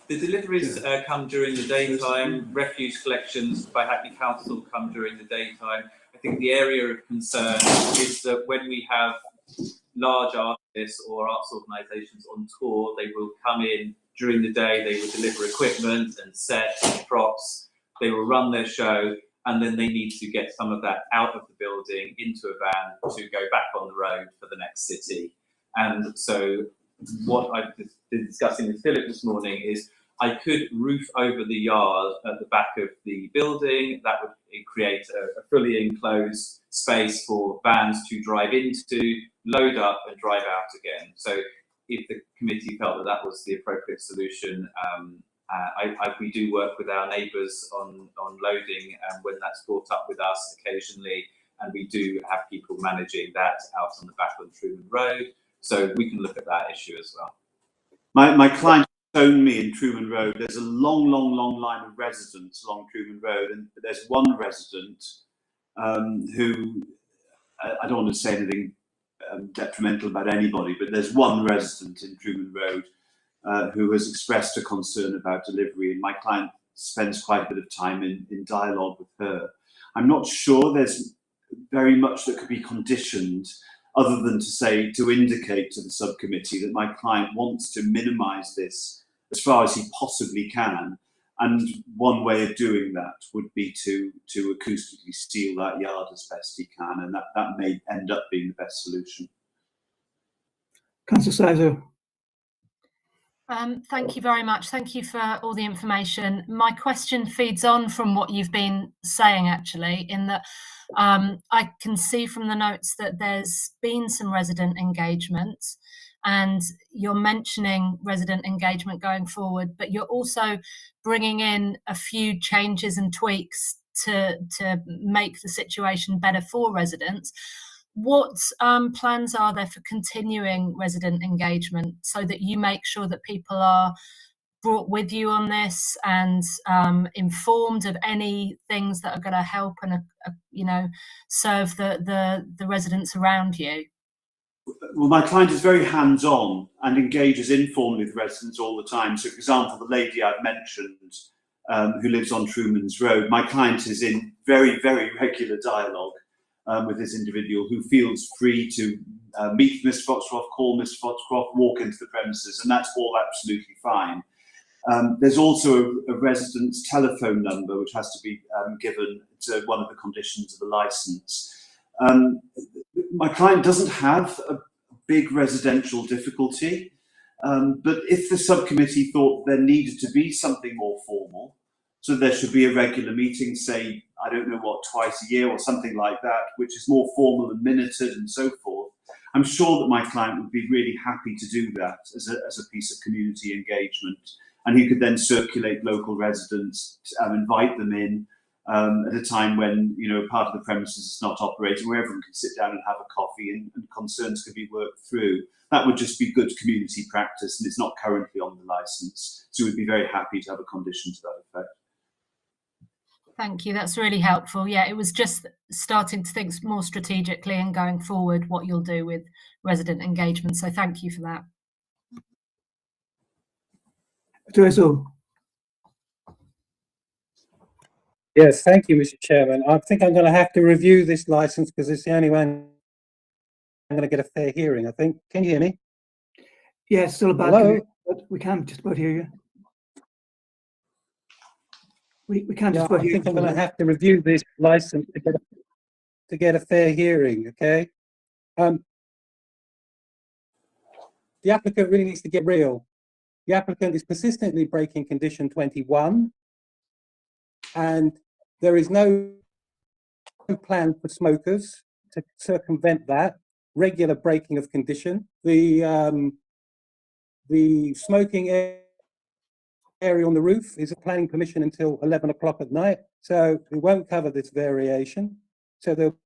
The deliveries come during the daytime. Refuse collections by Hackney Council come during the daytime. I think the area of concern is that when we have large artists or arts organisations on tour, they will come in during the day, they will deliver equipment and sets and props, they will run their show, and then they need to get some of that out of the building into a van to go back on the road for the next city. And so what I've been discussing with Philip this morning is I could roof over the yard at the back of the building. That would create a fully enclosed space for vans to drive into, load up and drive out again. So if the committee felt that that was the appropriate solution, we do work with our neighbours on loading, and when that's brought up with us occasionally, and we do have people managing that out on the back of Truman Road, so we can look at that issue as well. My client phoned me in Truman Road. There's a long line of residents along Truman Road, and there's one resident who, I don't want to say anything detrimental about anybody, but there's one resident in Truman Road who has expressed a concern about delivery, and my client spends quite a bit of time in dialogue with her. I'm not sure there's very much that could be conditioned other than to indicate to the subcommittee that my client wants to minimise this as far as he possibly can. And one way of doing that would be to acoustically seal that yard as best he can, and that may end up being the best solution. Councillor Sizer. Thank you very much. Thank you for all the information. My question feeds on from what you've been saying, actually, in that I can see from the notes that there's been some resident engagement, and you're mentioning resident engagement going forward, but you're also bringing in a few changes and tweaks to make the situation better for residents. What plans are there for continuing resident engagement so that you make sure that people are brought with you on this and informed of any things that are going to help and serve the residents around you? Well, my client is very hands-on and engages informally with residents all the time. So, for example, the lady I've mentioned who lives on Truman's Road, my client is in very, very regular dialogue with this individual who feels free to meet Mr. Foxcroft, call Mr. Foxcroft, walk into the premises, and that's all absolutely fine. There's also a resident's telephone number which has to be given to one of the conditions of the licence. My client doesn't have a big residential difficulty, but if the subcommittee thought there needed to be something more formal, so there should be a regular meeting, say, I don't know what, twice a year or something like that, which is more formal and minuted and so forth, I'm sure that my client would be really happy to do that as a piece of community engagement. And he could then circulate local residents, invite them in at a time when, part of the premises is not operating, where everyone can sit down and have a coffee and concerns can be worked through. That would just be good community practice, and it's not currently on the licence. So we'd be very happy to have a condition to that effect. Thank you. That's really helpful. Yeah, it was just starting to think more strategically and going forward what you'll do with resident engagement. So thank you for that. Yes, thank you, Mr. Chairman. I think I'm going to have to review this licence because it's the only one I'm going to get a fair hearing, I think. Can you hear me? Yes, still a bad connection, but we can just about hear you. We can't Yeah, just I vote here. think I'm going to have to review this license to get a fair hearing, okay? The applicant really needs to get real. The applicant is persistently breaking condition 21, and there is no plan for smokers to circumvent that regular breaking of condition. The smoking area on the roof is planning permission until 11 o'clock at night, so we won't cover this variation. So there'll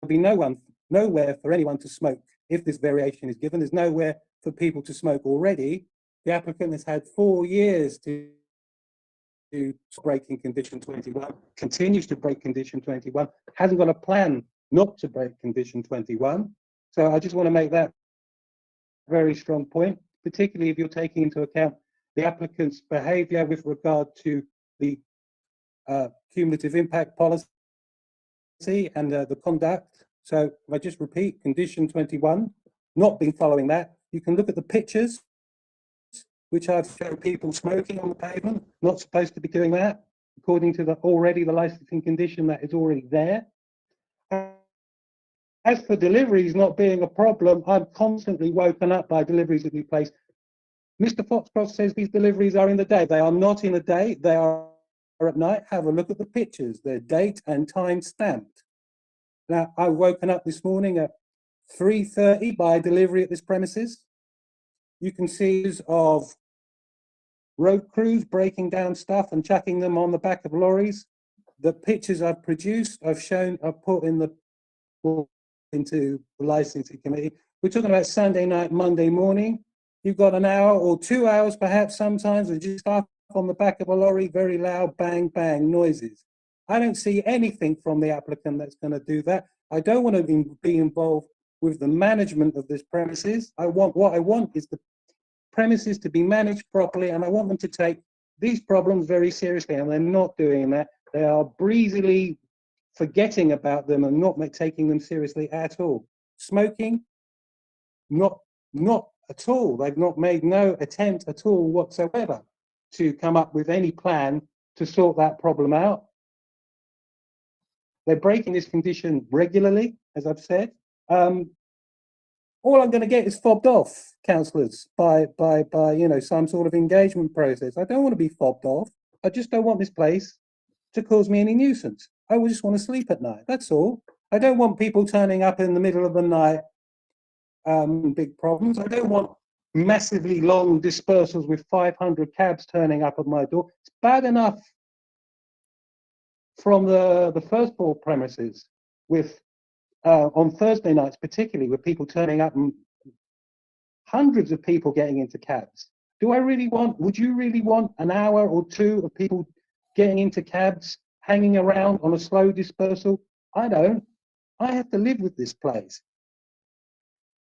be nowhere for anyone to smoke if this variation is given. There's nowhere for people to smoke already. The applicant has had 4 years to breaking condition 21, continues to break condition 21, hasn't got a plan not to break condition 21. So I just want to make that very strong point, particularly if you're taking into account the applicant's behaviour with regard to the cumulative impact policy and the conduct. So if I just repeat, condition 21, not been following that. You can look at the pictures, which I've shown people smoking on the pavement, not supposed to be doing that, according to the licensing condition that is already there. As for deliveries not being a problem, I'm constantly woken up by deliveries that we place. Mr. Foxcroft says these deliveries are in the day. They are not in the day, they are at night. Have a look at the pictures. They're date and time stamped. Now, I woken up this morning at 3:30 by a delivery at this premises. You can see of road crews breaking down stuff and chucking them on the back of lorries. The pictures I've produced, I've put into the licensing committee. We're talking about Sunday night, Monday morning. You've got an hour or 2 hours, perhaps sometimes, of just stuff on the back of a lorry, very loud bang, bang noises. I don't see anything from the applicant that's going to do that. I don't want to be involved with the management of this premises. What I want is the premises to be managed properly, and I want them to take these problems very seriously, and they're not doing that. They are breezily forgetting about them and not taking them seriously at all. Smoking, not at all. They've not made no attempt at all whatsoever to come up with any plan to sort that problem out. They're breaking this condition regularly, as I've said. All I'm going to get is fobbed off, councillors, by some sort of engagement process. I don't want to be fobbed off. I just don't want this place to cause me any nuisance. I just want to sleep at night. That's all. I don't want people turning up in the middle of the night. Big problems. I don't want massively long dispersals with 500 cabs turning up at my door. It's bad enough from the first floor premises with on Thursday nights, particularly with people turning up and hundreds of people getting into cabs. Would you really want an hour or two of people getting into cabs, hanging around on a slow dispersal? I don't. I have to live with this place.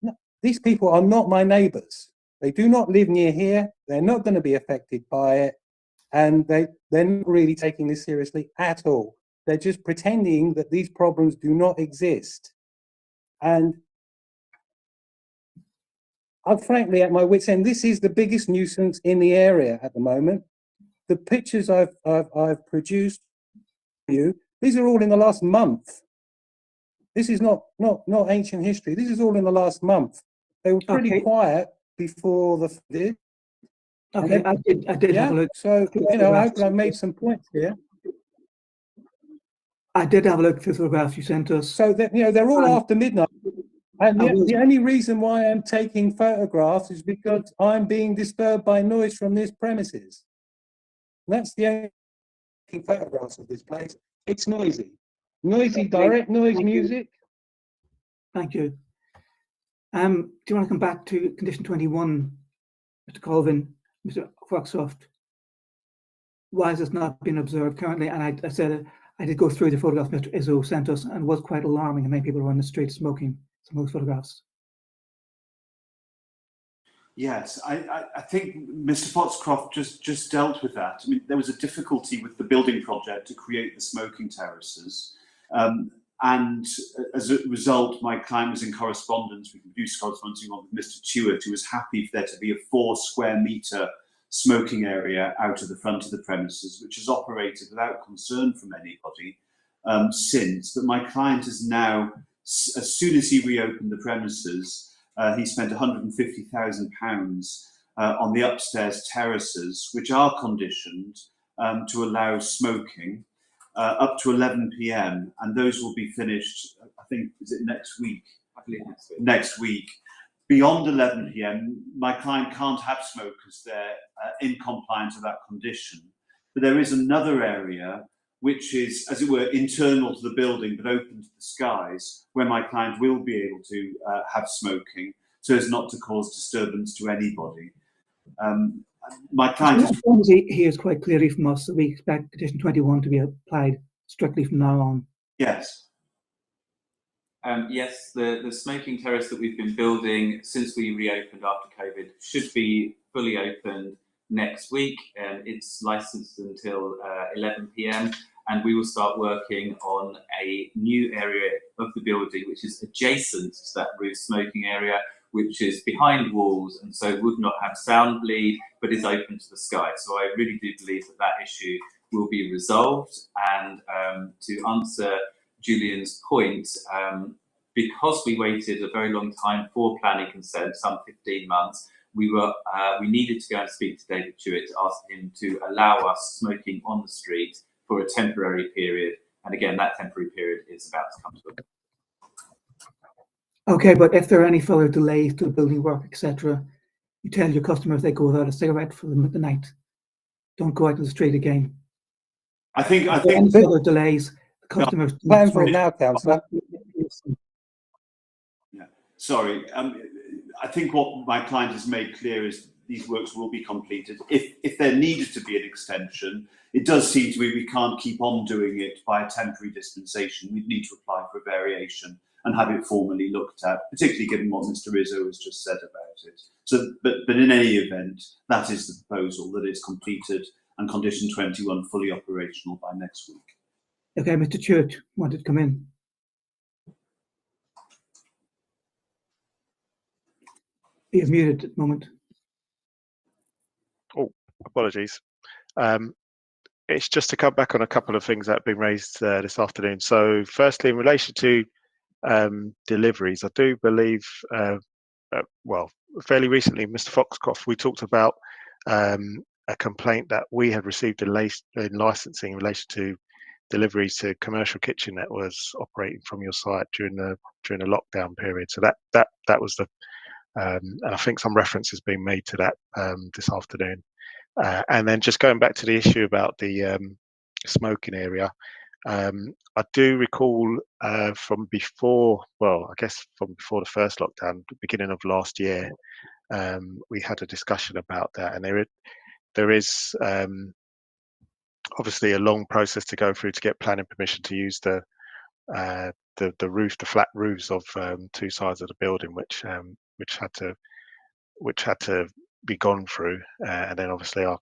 No, these people are not my neighbours. They do not live near here. They're not going to be affected by it. And they're not really taking this seriously at all. They're just pretending that these problems do not exist. And I'm frankly at my wit's end. This is the biggest nuisance in the area at the moment. The pictures I've produced for you, these are all in the last month. This is not ancient history. This is all in the last month. They were pretty quiet before the. Okay, I did have a look. So I hope I made some points here. I did have a look at the photographs you sent us. So that they're all after midnight. And the only reason why I'm taking photographs is because I'm being disturbed by noise from this premises. That's the only photographs of this place. It's noisy. Noisy, direct noise music. Thank you. Do you want to come back to condition 21, Mr. Colvin, Mr. Foxcroft? Why has this not been observed currently? And I said I did go through the photographs Mr. Izzo sent us, and it was quite alarming. And many people were on the street smoking some of those photographs. Yes, I think Mr. Foxcroft just dealt with that. I mean, there was a difficulty with the building project to create the smoking terraces. And as a result, my client was in correspondence, we produced correspondence with Mr. Stewart, who was happy for there to be a 4 square metre smoking area out of the front of the premises, which has operated without concern from anybody since. But my client has now, as soon as he reopened the premises, he spent £150,000 on the upstairs terraces, which are conditioned to allow smoking up to 11 p.m. and those will be finished, I think, is it next week? I believe next week. Next week. Beyond 11 p.m, my client can't have smokers there in compliance with that condition. But there is another area which is, as it were, internal to the building but open to the skies, where my client will be able to have smoking so as not to cause disturbance to anybody. My client is... He hears quite clearly from us that we expect Condition 21 to be applied strictly from now on. Yes. Yes, the smoking terrace that we've been building since we reopened after COVID should be fully opened next week. It's licensed until 11 p.m. and we will start working on a new area of the building which is adjacent to that roof smoking area, which is behind walls and so would not have sound bleed, but is open to the sky. So I really do believe that that issue will be resolved. And to answer Julian's point, because we waited a very long time for planning consent, some 15 months, we needed to go and speak to David Jewett to ask him to allow us smoking on the street for a temporary period. And again, that temporary period is about to come to an end. Okay, but if there are any further delays to the building work, etc., you tell your customers they go without a cigarette for the night. Don't go out in the street again. I think any further delays, the customers... Plan for it now, Councillor. Yeah, sorry. I think what my client has made clear is these works will be completed. If there needed to be an extension, it does seem to me we can't keep on doing it by a temporary dispensation. We'd need to apply for a variation and have it formally looked at, particularly given what Mr. Rizzo has just said about it. So, but in any event, that is the proposal, that it's completed and Condition 21 fully operational by next week. Okay, Mr. Church wanted to come in. He is muted at the moment. Oh, apologies. It's just to come back on a couple of things that have been raised this afternoon. So firstly, in relation to deliveries, I do believe, well, fairly recently, Mr. Foxcroft, we talked about a complaint that we had received in licensing in relation to deliveries to commercial kitchen that was operating from your site during the lockdown period. So that was the, and I think some reference has been made to that this afternoon. And then just going back to the issue about the smoking area, I do recall from before, well, I guess from before the first lockdown, the beginning of last year, we had a discussion about that, and there is obviously a long process to go through to get planning permission to use the flat roofs of two sides of the building, which had to be gone through, and then obviously our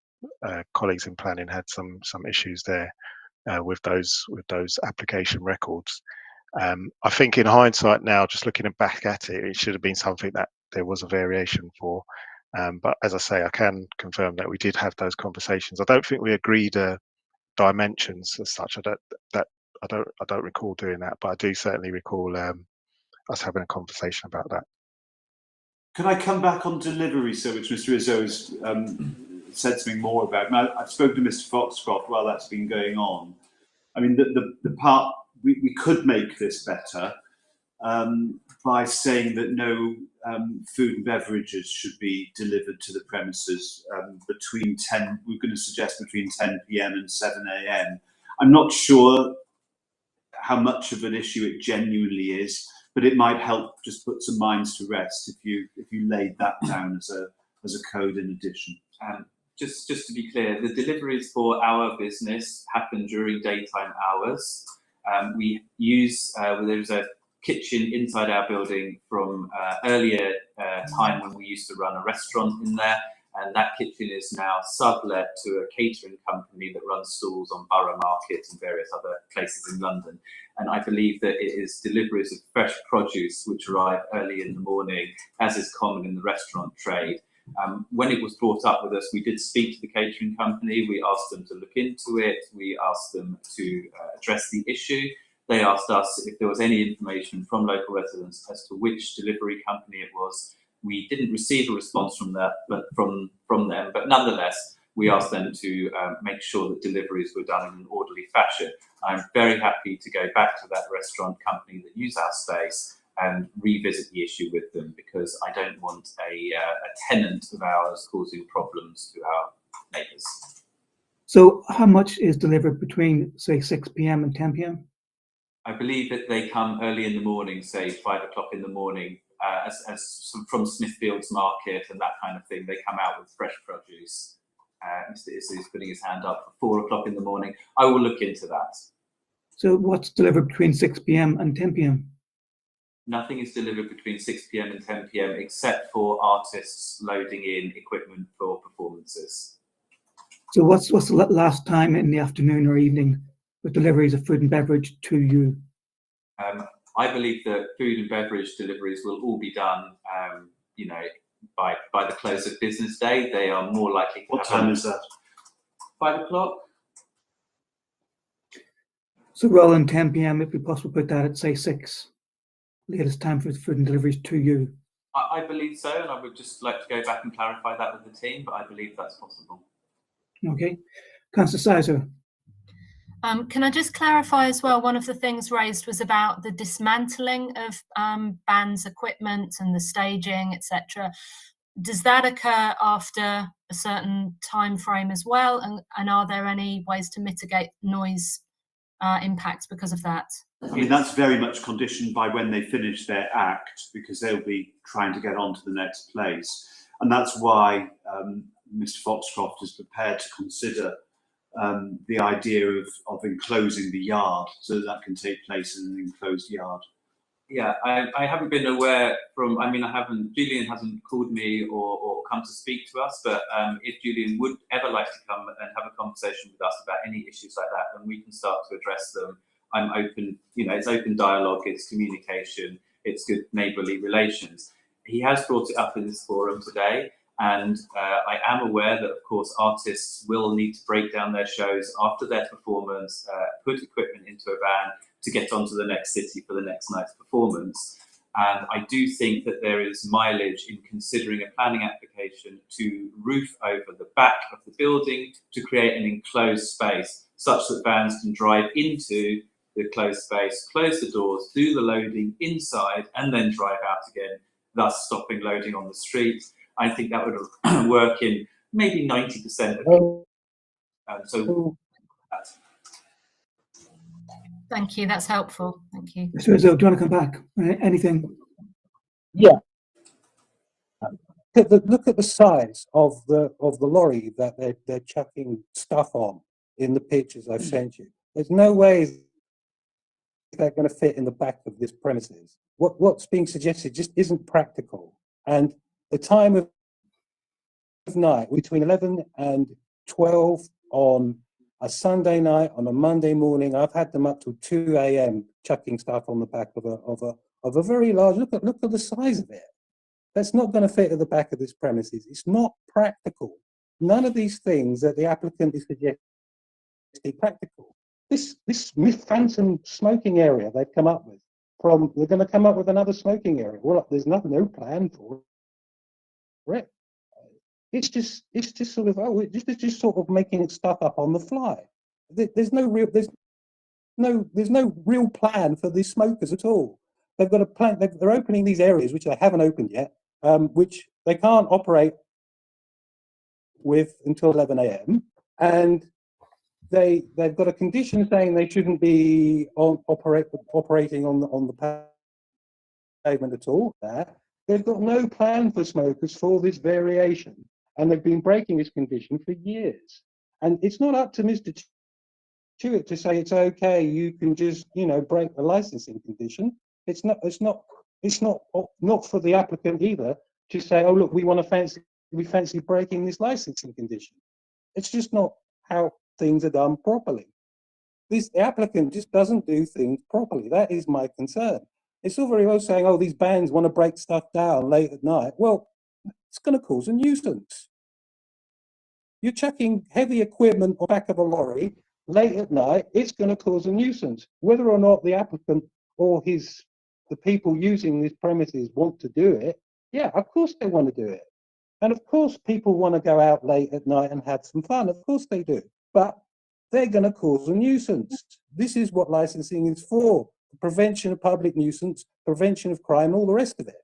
colleagues in planning had some issues there with those application records. I think in hindsight now, just looking back at it, it should have been something that there was a variation for. But as I say, I can confirm that we did have those conversations. I don't think we agreed dimensions as such. I don't recall doing that, but I do certainly recall us having a conversation about that. Can I come back on delivery, so which Mr. Rizzo has said something more about? Now, I've spoken to Mr. Foxcroft while that's been going on. I mean, the part we could make this better by saying that no food and beverages should be delivered to the premises between 10. We're going to suggest between 10 p.m. and 7 a.m. I'm not sure how much of an issue it genuinely is, but it might help just put some minds to rest if you laid that down as a code in addition. Just to be clear, the deliveries for our business happen during daytime hours. We use there's a kitchen inside our building from earlier time when we used to run a restaurant in there, and that kitchen is now sublet to a catering company that runs stalls on Borough Market and various other places in London. And I believe that it is deliveries of fresh produce which arrive early in the morning, as is common in the restaurant trade. When it was brought up with us, we did speak to the catering company. We asked them to look into it. We asked them to address the issue. They asked us if there was any information from local residents as to which delivery company it was. We didn't receive a response from that, but from them. But nonetheless, we asked them to make sure that deliveries were done in an orderly fashion. I'm very happy to go back to that restaurant company that used our space and revisit the issue with them, because I don't want a tenant of ours causing problems to our neighbours. So how much is delivered between, say, 6 p.m. and 10 p.m.? I believe that they come early in the morning, say 5 o'clock in the morning, as from Smithfield's Market and that kind of thing. They come out with fresh produce. Mr. Isley is putting his hand up for 4 o'clock in the morning. I will look into that. So what's delivered between 6 p.m. and 10 p.m.? Nothing is delivered between 6 p.m. and 10 p.m. except for artists loading in equipment for performances. So what's the last time in the afternoon or evening with deliveries of food and beverage to you? I believe that food and beverage deliveries will all be done, you know, by the close of business day. They are more likely to What time is that? 5 o'clock. So rather than 10 p.m., if we possibly put that at, say, 6, latest time for food and deliveries to you? I believe so, and I would just like to go back and clarify that with the team, but I believe that's possible. Okay. Councillor Sizer. Can I just clarify as well, one of the things raised was about the dismantling of bands' equipment and the staging, etc. Does that occur after a certain time frame as well? And are there any ways to mitigate noise impacts because of that? I mean, that's very much conditioned by when they finish their act, because they'll be trying to get on to the next place. And that's why Mr. Foxcroft is prepared to consider the idea of enclosing the yard so that can take place in an enclosed yard. Yeah, I haven't been aware from, I mean, Julian hasn't called me or come to speak to us, but if Julian would ever like to come and have a conversation with us about any issues like that, then we can start to address them. I'm open, you know, it's open dialogue, it's communication, it's good neighbourly relations. He has brought it up in this forum today, and I am aware that, of course, artists will need to break down their shows after their performance, put equipment into a van to get onto the next city for the next night's performance. And I do think that there is mileage in considering a planning application to roof over the back of the building to create an enclosed space such that vans can drive into the closed space, close the doors, do the loading inside, and then drive out again, thus stopping loading on the street. I think that would work in maybe 90% of people. Thank you, that's helpful. Thank you. Mr. Izzo, do you want to come back? Anything? Yeah. Look at the size of the lorry that they're chucking stuff on in the pictures I've sent you. There's no way they're going to fit in the back of this premises. What's being suggested just isn't practical. And the time of night between 11 and 12 on a Sunday night, on a Monday morning, I've had them up to 2 a.m. chucking stuff on the back of a very large. Look at the size of it. That's not going to fit at the back of this premises. It's not practical. None of these things that the applicant is suggesting is practical. This phantom smoking area they've come up with, they're going to come up with another smoking area. Well, there's no plan for it. It's just sort of just sort of making stuff up on the fly. There's no real plan for these smokers at all. They've got a plan. They're opening these areas which they haven't opened yet, which they can't operate with until 11 a.m. and they've got a condition saying they shouldn't be operating on the pavement at all. They've got no plan for smokers for this variation, and they've been breaking this condition for years. And it's not up to Mr. Stewart to say it's okay. You can just break the licensing condition. It's not for the applicant either to say, oh look, we fancy breaking this licensing condition. It's just not how things are done properly. The applicant just doesn't do things properly. That is my concern. It's all very well saying, oh, these bands want to break stuff down late at night. Well, it's going to cause a nuisance. You're chucking heavy equipment on the back of a lorry late at night, it's going to cause a nuisance. Whether or not the applicant or the people using these premises want to do it, yeah, of course they want to do it. And of course people want to go out late at night and have some fun, of course they do. But they're going to cause a nuisance. This is what licensing is for: prevention of public nuisance, prevention of crime, all the rest of it.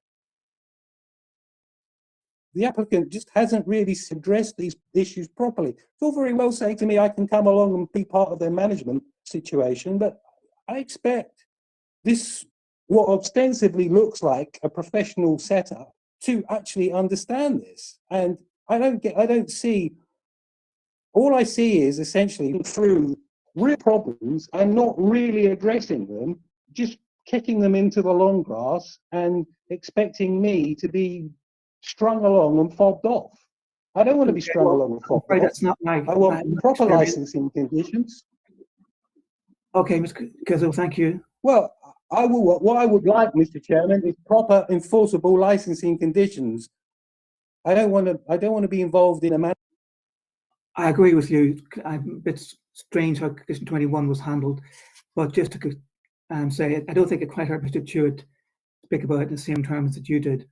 The applicant just hasn't really addressed these issues properly. It's all very well saying to me, I can come along and be part of their management situation, but I expect this, what ostensibly looks like a professional setup, to actually understand this. And all I see is essentially through real problems and not really addressing them, just kicking them into the long grass and expecting me to be strung along and fobbed off. I don't want to be strung along and fobbed off. That's not my. I want proper licensing conditions. Okay, Mr. Cazzo, thank you. Well, what I would like, Mr. Chairman, is proper enforceable licensing conditions. I don't want to be involved in a matter. I agree with you. I'm a bit strange how Condition 21 was handled, but just to say, I don't think it quite hurt Mr. Tuitt speak about it in the same terms that you did,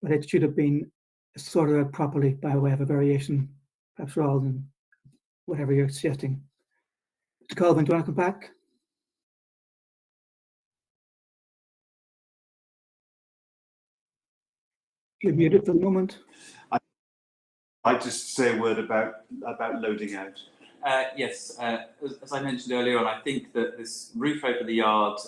but it should have been sorted out properly by way of a variation, perhaps rather than whatever you're suggesting. Mr. Colvin, do you want to come back? You're muted for the moment. I'd just say a word about loading out. Yes, as I mentioned earlier on, I think that this roof over the yard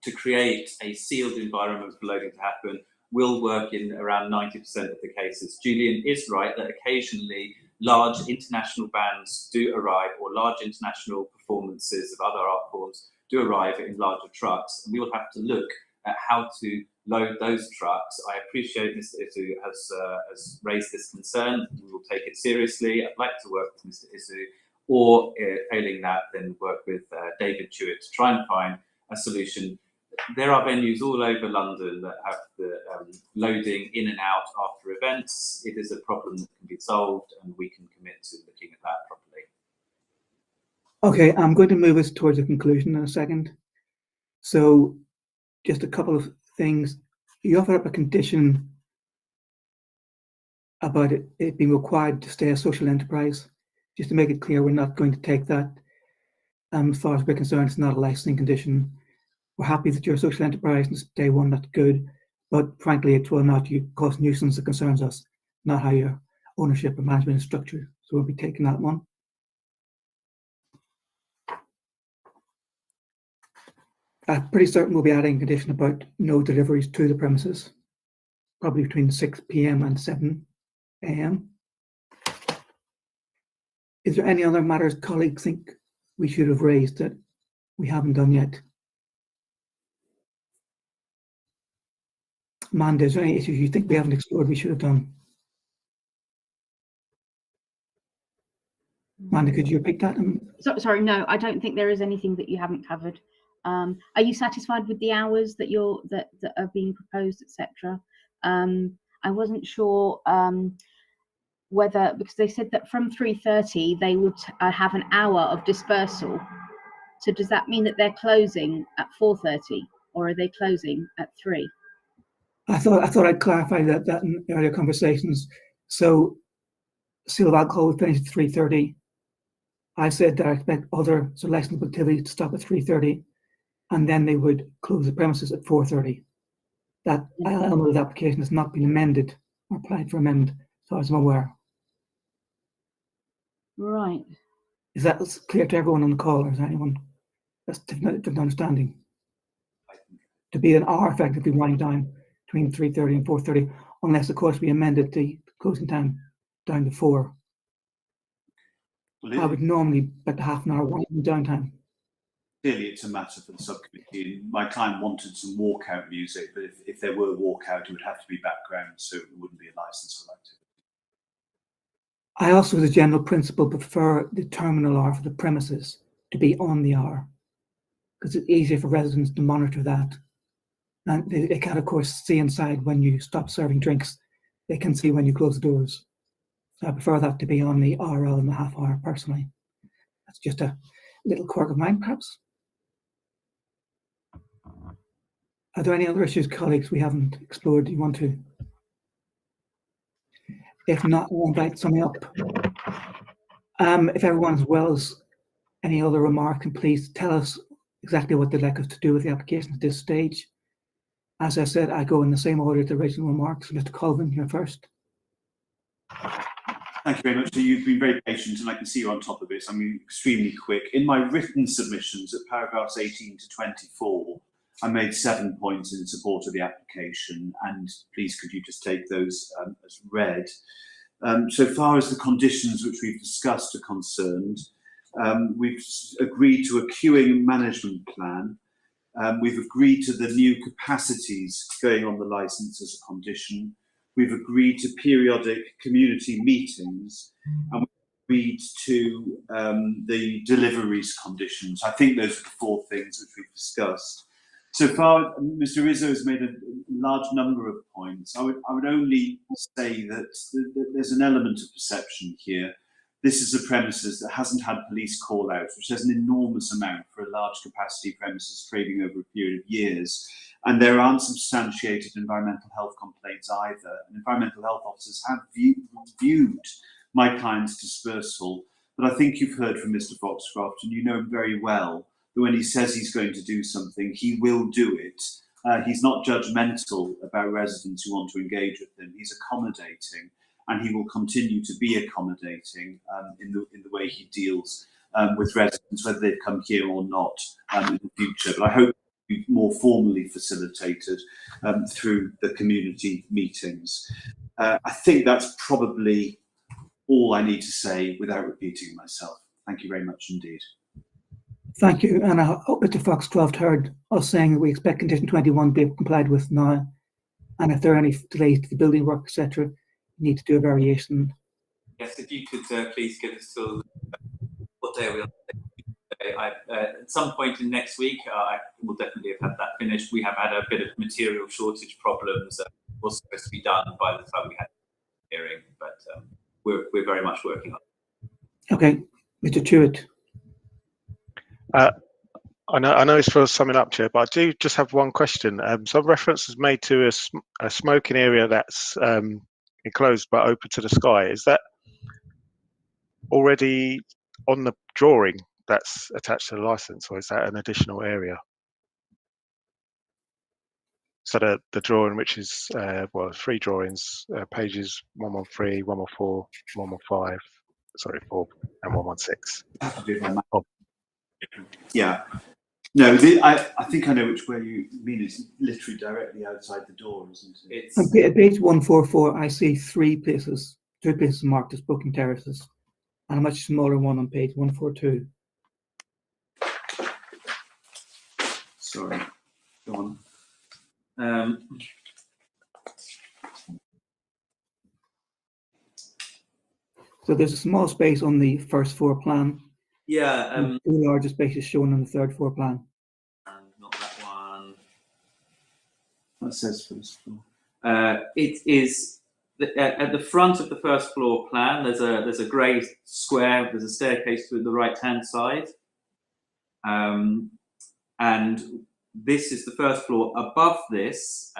to create a sealed environment for loading to happen will work in around 90% of the cases. Julian is right that occasionally large international bands do arrive, or large international performances of other art forms do arrive in larger trucks, and we will have to look at how to load those trucks. I appreciate Mr. Isu has raised this concern. We will take it seriously. I'd like to work with Mr. Isu, or failing that, then work with David Tuitt to try and find a solution. There are venues all over London that have the loading in and out after events. It is a problem that can be solved, and we can commit to looking at that properly. Okay, I'm going to move us towards a conclusion in a second. So just a couple of things. You offer up a condition about it being required to stay a social enterprise. Just to make it clear, we're not going to take that. As far as we're concerned, it's not a licensing condition. We're happy that you're a social enterprise and it's day one, that's good. But frankly, it will not cause nuisance that concerns us, not how your ownership or management is structured. So we'll be taking that one. I'm pretty certain we'll be adding a condition about no deliveries to the premises, probably between 6 p.m. and 7 a.m. Is there any other matters colleagues think we should have raised that we haven't done yet? Amanda, is there any issues you think we haven't explored we should have done? Amanda, could you repeat that? Sorry, no, I don't think there is anything that you haven't covered. Are you satisfied with the hours that that are being proposed, etc.? I wasn't sure whether, because they said that from 3:30 they would have an hour of dispersal. So does that mean that they're closing at 4:30, or are they closing at 3? I thought I'd clarify that in earlier conversations. So sale of alcohol would finish at 3:30. I said that I expect other licensable activities to stop at 3:30, and then they would close the premises at 4:30. That element of the application has not been amended or applied for amendment, so as I'm aware. Right. Is that clear to everyone on the call, or is there anyone that's different understanding? To be an hour effectively winding down between 3:30 and 4:30, unless of course we amended the closing time down to 4. I would normally bet half an hour winding down time. Clearly, it's a matter for the subcommittee. My client wanted some walkout music, but if there were walkout, it would have to be background, so it wouldn't be a licensable activity. I also, as a general principle, prefer the terminal hour for the premises to be on the hour, because it's easier for residents to monitor that. And they can, of course, see inside when you stop serving drinks they can see when you close the doors. So I prefer that to be on the hour rather than the half hour personally. That's just a little quirk of mine, perhaps. Are there any other issues, colleagues, we haven't explored? Do you want to? If not, I'll invite something up. If everyone as well as any other remark, and please tell us exactly what they'd like us to do with the application at this stage. As I said, I go in the same order as the original remarks. Mr. Colvin, you're first. Thank you very much. So you've been very patient, and I can see you're on top of this. I'm extremely quick. In my written submissions at paragraphs 18 to 24, I made 7 points in support of the application, and please could you just take those as read. So far as the conditions which we've discussed are concerned, we've agreed to a queuing management plan. We've agreed to the new capacities going on the licence as a condition. We've agreed to periodic community meetings, and we've agreed to the deliveries conditions. I think those are the 4 things which we've discussed. So far, Mr. Rizzo has made a large number of points. I would only say that there's an element of perception here. This is a premises that hasn't had police call-outs, which has an enormous amount for a large capacity premises trading over a period of years. And there aren't substantiated environmental health complaints either. And environmental health officers have viewed my client's dispersal. But I think you've heard from Mr. Foxcroft, and you know him very well, that when he says he's going to do something, he will do it. He's not judgmental about residents who want to engage with him. He's accommodating, and he will continue to be accommodating in the way he deals with residents, whether they've come here or not in the future. But I hope to be more formally facilitated through the community meetings. I think that's probably all I need to say without repeating myself. Thank you very much indeed. Thank you. And I hope Mr. Foxcroft heard us saying that we expect condition 21 to be complied with now. And if there are any delays to the building work, etc., need to do a variation. Yes, if you could please give us till what day are we on? At some point in next week, I will definitely have had that finished. We have had a bit of material shortage problems. Was supposed to be done by the time we had the hearing, but we're very much working on it. Okay, Mr. Tuitt. I know it's for summing up, Chair, but I do just have one question. Some reference is made to a smoking area that's enclosed but open to the sky. Is that already on the drawing that's attached to the licence, or is that an additional area? So the drawing, which is, well, 3 drawings, pages 113, 114, 115, sorry, 4 and 116. Oh. Yeah. No, I think I know which way you mean. It's literally directly outside the door, isn't it? On page 144, I see 2 places marked as booking terraces, and a much smaller one on page 142. Sorry, go on. So there's a small space on the first floor plan. Yeah. 2 larger spaces shown on the 3rd floor plan. Not that one. That says first floor. It is at the front of the first floor plan. There's a grey square. There's a staircase to the right-hand side, and this is the first floor. Above this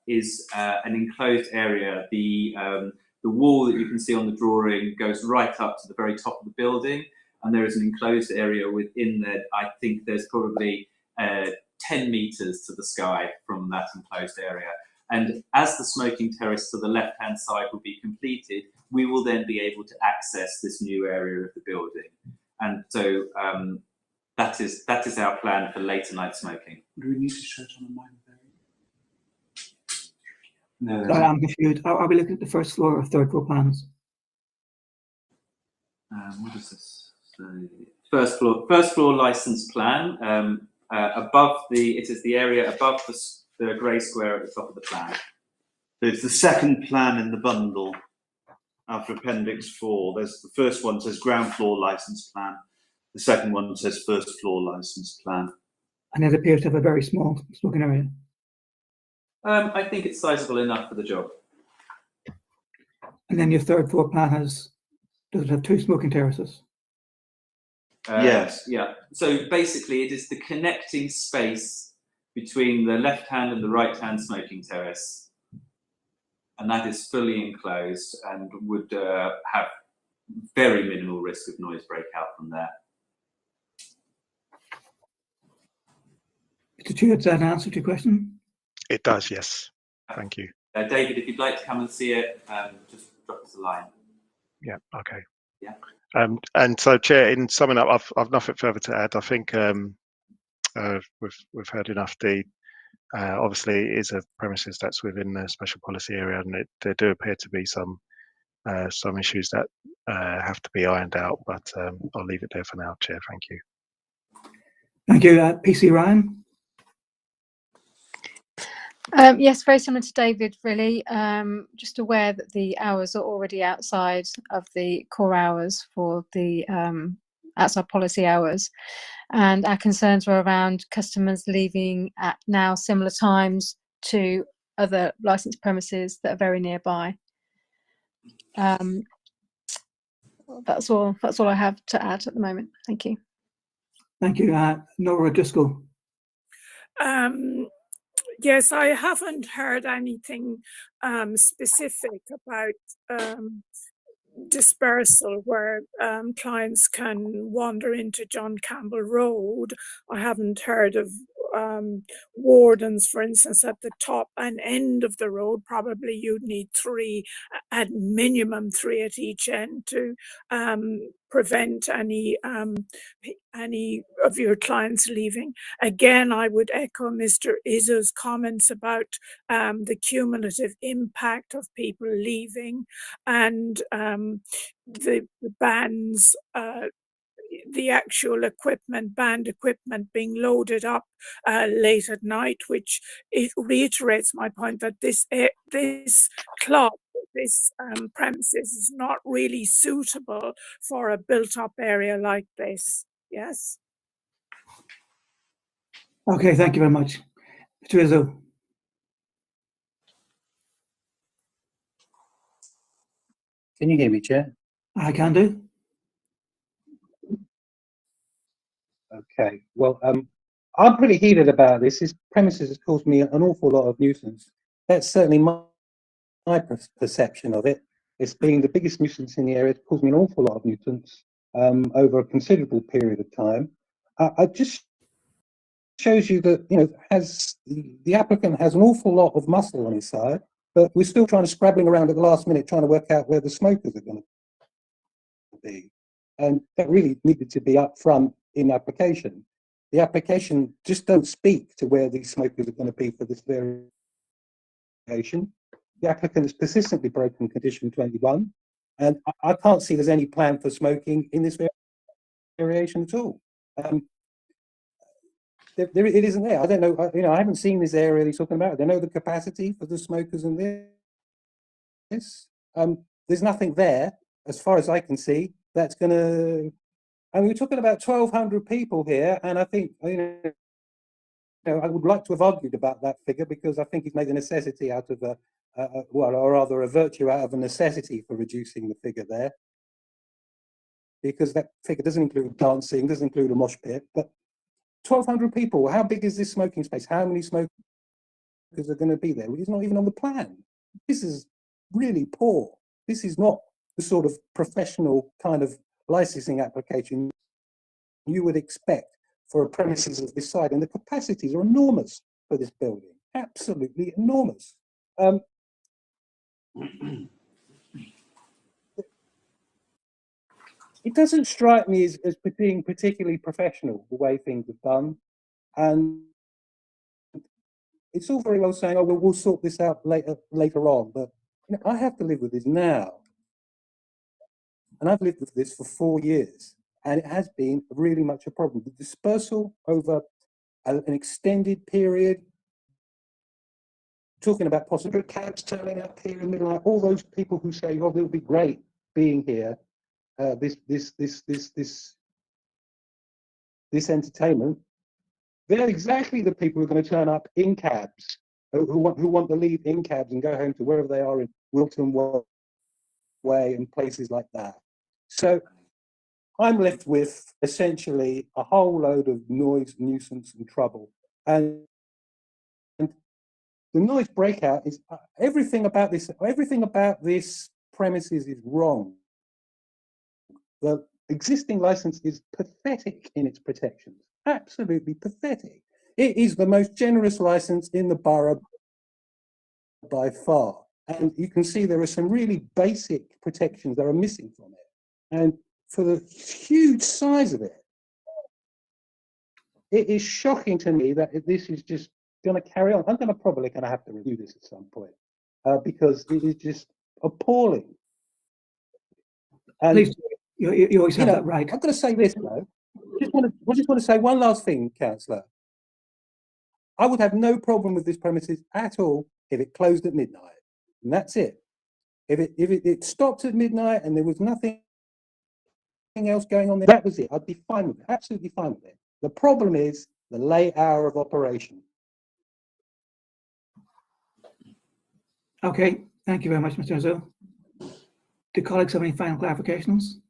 is an enclosed area. The wall that you can see on the drawing goes right up to the very top of the building, and there is an enclosed area within there. I think there's probably 10 metres to the sky from that enclosed area. And as the smoking terrace to the left-hand side will be completed, we will then be able to access this new area of the building. And so that is our plan for later night smoking. Do we need to show it on a minor variant? No, I'm confused. Are we looking at the first floor or 3rd floor plans? What does this say? First floor license plan. Above it is the area above the grey square at the top of the plan. So it's the second plan in the bundle after Appendix 4. There's the first one says ground floor license plan. The second one says first floor license plan. And it appears to have a very small smoking area. I think it's sizable enough for the job. And then your third floor plan does it have 2 smoking terraces? Yes. Yeah. So basically, it is the connecting space between the left-hand and the right-hand smoking terrace, and that is fully enclosed and would have very minimal risk of noise breakout from there. Mr. Chair, does that answer to your question? It does, yes. Thank you. David, if you'd like to come and see it, just drop us a line. Yeah, okay. Yeah. And so, Chair, in summing up, I've nothing further to add. I think we've heard enough. Obviously, it is a premises that's within the special policy area, and there do appear to be some issues that have to be ironed out. But I'll leave it there for now, Chair. Thank you. Thank you. PC Ryan? Yes, very similar to David, really. Just aware that the hours are already outside of the core hours for the outside policy hours. And our concerns were around customers leaving at now similar times to other licensed premises that are very nearby. That's all I have to add at the moment. Thank you. Thank you. Nora Driscoll? Yes, I haven't heard anything specific about dispersal where clients can wander into John Campbell Road. I haven't heard of wardens, for instance, at the top and end of the road. Probably you'd need 3, at minimum 3 at each end to prevent any of your clients leaving. Again, I would echo Mr. Izzo's comments about the cumulative impact of people leaving and the bans, the actual equipment, banned equipment being loaded up late at night, which it reiterates my point that this club, this premises is not really suitable for a built-up area like this. Yes. Okay, thank you very much. Mr. Izzo? Can you hear me, Chair? I can do. Okay. Well, I'm pretty heated about this. This premises has caused me an awful lot of nuisance. That's certainly my perception of it. It's being the biggest nuisance in the area. It's caused me an awful lot of nuisance over a considerable period of time. I just shows you that, you know, has the applicant has an awful lot of muscle on his side, but we're still scrabbling around at the last minute trying to work out where the smokers are going to be. And that really needed to be up front in application. The application just don't speak to where these smokers are going to be for this variation. The applicant has persistently broken condition 21, and I can't see there's any plan for smoking in this variation at all. It isn't there. I don't know. You know, I haven't seen this area he's talking about. I don't know the capacity for the smokers in this. There's nothing there, as far as I can see, that's going to. And we're talking about 1,200 people here, and I think you know, I would like to have argued about that figure because I think he's made a necessity out of well, or rather a virtue out of a necessity for reducing the figure there, because that figure doesn't include dancing, doesn't include a mosh pit, but 1,200 people. How big is this smoking space? How many smokers are going to be there? It's not even on the plan. This is really poor. This is not the sort of professional kind of licensing application you would expect for a premises of this size, and the capacities are enormous for this building, absolutely enormous. It doesn't strike me as being particularly professional, the way things are done, and it's all very well saying, oh, well, we'll sort this out later on, but you know, I have to live with this now. And I've lived with this for 4 years, and it has been really much a problem. The dispersal over an extended period, talking about possible cabs turning up here in the middle, all those people who say, oh, it'll be great being here, this entertainment, they're exactly the people who are going to turn up in cabs, who want to leave in cabs and go home to wherever they are in Wilton, way and places like that. So I'm left with essentially a whole load of noise, nuisance, and trouble. And the noise breakout is everything about this. Everything about this premises is wrong. The existing license is pathetic in its protections. Absolutely pathetic. It is the most generous license in the borough by far. And you can see there are some really basic protections that are missing from it. And for the huge size of it, it is shocking to me that this is just going to carry on. I'm probably going to have to review this at some point because it is just appalling. And, Please, you always have that right. I'm going to say this though. I just want to say one last thing, Councillor. I would have no problem with this premises at all if it closed at midnight, and that's it. If it stopped at midnight and there was nothing else going on there, that was it. I'd be fine with it, absolutely fine with it. The problem is the late hour of operation. Okay, thank you very much, Mr. Rizzo. Do colleagues have any final clarifications?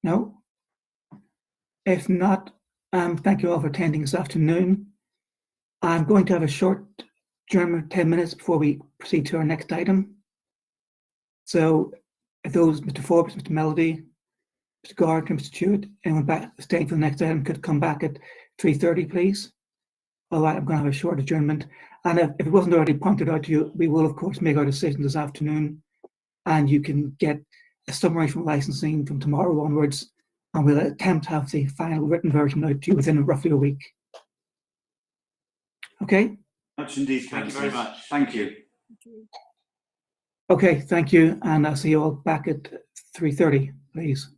No? If not, thank you all for attending this afternoon. I'm going to have a short adjournment, 10 minutes before we proceed to our next item. So if those, Mr. Forbes, Mr. Melody, Mr. Gardner, Mr. Stewart, anyone back staying for the next item could come back at 3:30, please. All right, I'm going to have a short adjournment. And if it wasn't already pointed out to you, we will, of course, make our decision this afternoon. And you can get a summary from licensing from tomorrow onwards. And we'll attempt to have the final written version out to you within roughly a week. Okay? Much indeed, Thank you very Councillors. much. Thank you. Okay, thank you. And I'll see you all back at 3:30, please.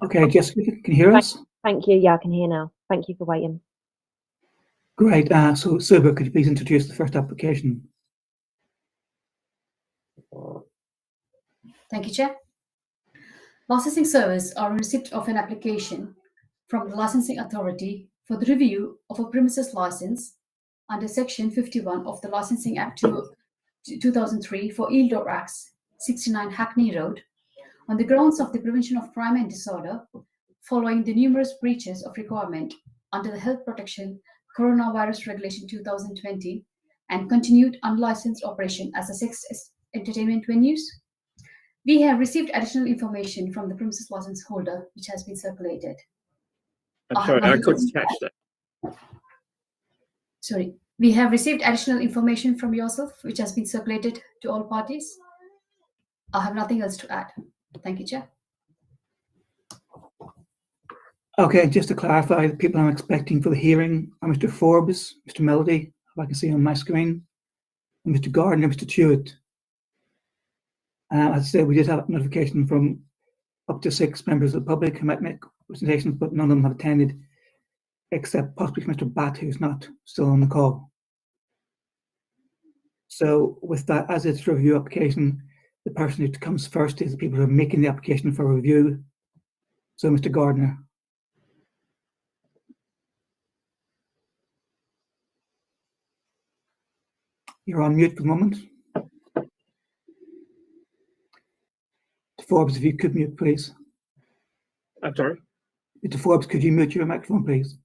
Okay, Jessica, can you hear us? Thank you. Yeah, I can hear now. Thank you for waiting. Great. So, Suba, could you please introduce the first application? Thank you, Chair. Licensing service are in receipt of an application from the licensing authority for the review of a premises license under Section 51 of the Licensing Act 2003 for Eildor Acts 69 Hackney Road on the grounds of the prevention of crime and disorder following the numerous breaches of requirement under the Health Protection Coronavirus Regulation 2020 and continued unlicensed operation as a sex entertainment venues. We have received additional information from the premises license holder, which has been circulated. I'm sorry, I couldn't catch that. Sorry, we have received additional information from yourself, which has been circulated to all parties. I have nothing else to add. Thank you, Chair. Okay, just to clarify, the people I'm expecting for the hearing are Mr. Forbes, Mr. Melody, if I can see on my screen, and Mr. Gardner, Mr. Tewitt. As I said, we did have notification from up to 6 members of the public who might make presentations, but none of them have attended, except possibly Mr. Batt, who's not still on the call. So with that, as it's a review application, the person who comes first is the people who are making the application for review. So Mr. Gardner. You're on mute for the moment. Forbes, if you could mute, please. I'm sorry? Mr. Forbes, could you mute your microphone, please?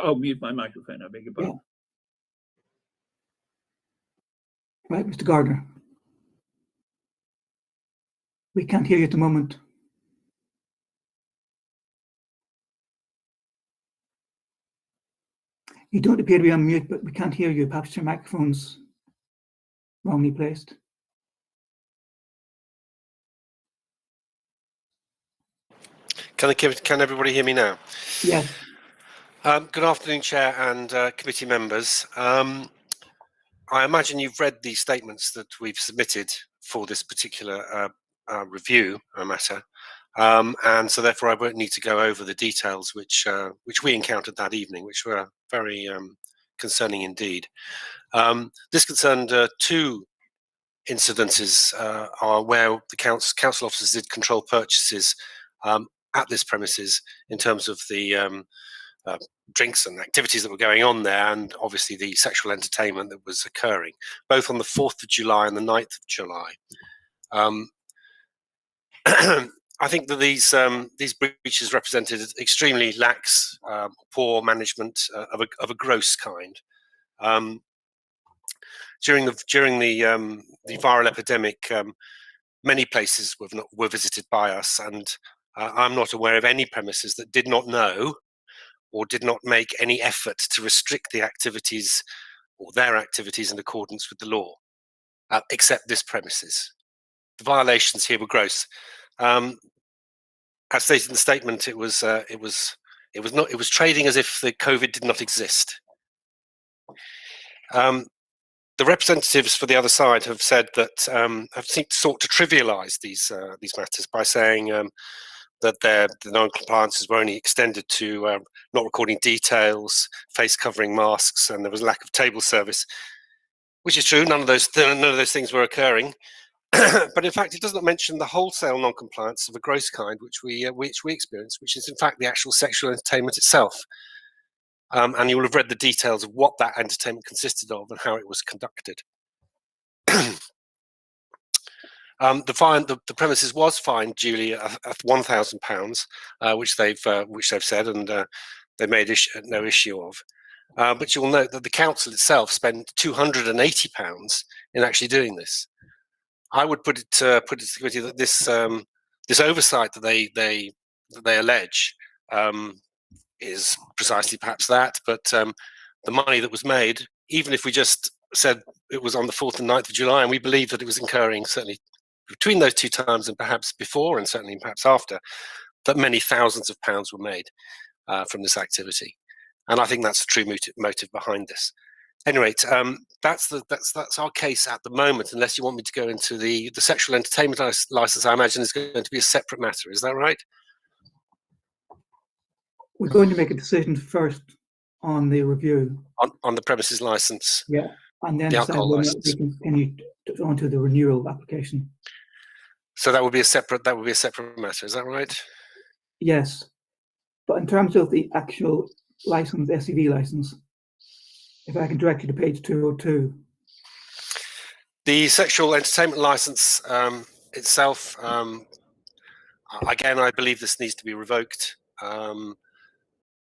I'll mute my microphone, I beg your pardon. Yeah. Right, Mr. Gardner. We can't hear you at the moment. You don't appear to be on mute, but we can't hear you. Perhaps your microphone's wrongly placed. Can everybody hear me now? Yes. Good afternoon, Chair and committee members. I imagine you've read the statements that we've submitted for this particular review matter, and so therefore I won't need to go over the details which we encountered that evening, which were very concerning indeed. This concerned 2 incidences where the council officers did control purchases at this premises in terms of the drinks and activities that were going on there, and obviously the sexual entertainment that was occurring, both on the 4th of July and the 9th of July. I think that these breaches represented extremely lax, poor management of a gross kind. During the viral epidemic, many places were visited by us, and I'm not aware of any premises that did not know or did not make any effort to restrict the activities or their activities in accordance with the law, except this premises. The violations here were gross. As stated in the statement, it was trading as if the COVID did not exist. The representatives for the other side have said that have sought to trivialise these matters by saying that the non-compliances were only extended to not recording details, face covering masks, and there was a lack of table service, which is true. None of those things were occurring. But in fact, it does not mention the wholesale non-compliance of a gross kind, which we experienced, which is in fact the actual sexual entertainment itself. And you will have read the details of what that entertainment consisted of and how it was conducted. The premises was fined duly at £1,000, which they've said, and they made no issue of. But you'll note that the council itself spent £280 in actually doing this. I would put it to the committee that this oversight that they allege is precisely perhaps that, but the money that was made, even if we just said it was on the 4th and 9th of July, and we believe that it was incurring certainly between those 2 times and perhaps before and certainly perhaps after, that many thousands of pounds were made from this activity. And I think that's the true motive behind this. Anyway, that's our case at the moment, unless you want me to go into the sexual entertainment license. I imagine is going to be a separate matter. Is that right? We're going to make a decision first on the review. On the premises license. Yeah, and then the decide alcohol whether or not license. we can continue on to the renewal application. So that would be a separate matter. Is that right? Yes, but in terms of the actual license, SEV license, if I can direct you to page 202. The sexual entertainment license itself, again, I believe this needs to be revoked.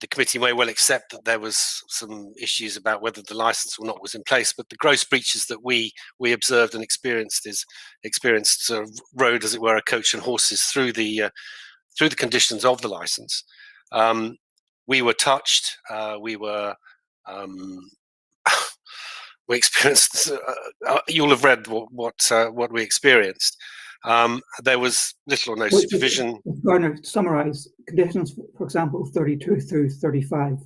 The committee may well accept that there was some issues about whether the license or not was in place, but the gross breaches that we observed and experienced sort of rode, as it were, a coach and horses through the conditions of the license. We were touched. We experienced. You'll have read what we experienced. There was little or no supervision. Gardner, to summarise, conditions, for example, 32 through 35.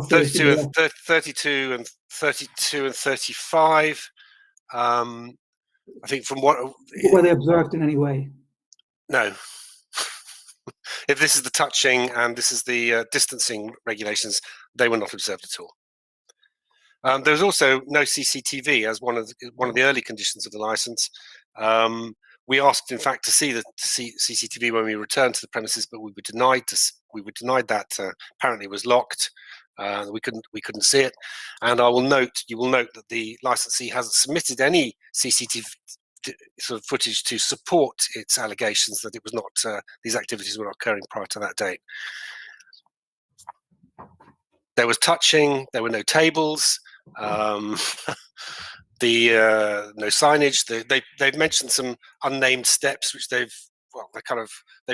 32 and 35. I think from what were they observed in any way? No. If this is the touching and this is the distancing regulations, they were not observed at all. There was also no CCTV as one of the early conditions of the license. We asked, in fact, to see the CCTV when we returned to the premises, but we were denied. That. Apparently, it was locked. We couldn't see it. And you will note that the licensee hasn't submitted any CCTV sort of footage to support its allegations that it was not these activities were not occurring prior to that date. There was touching. There were no tables. No signage. They've mentioned some unnamed steps, which they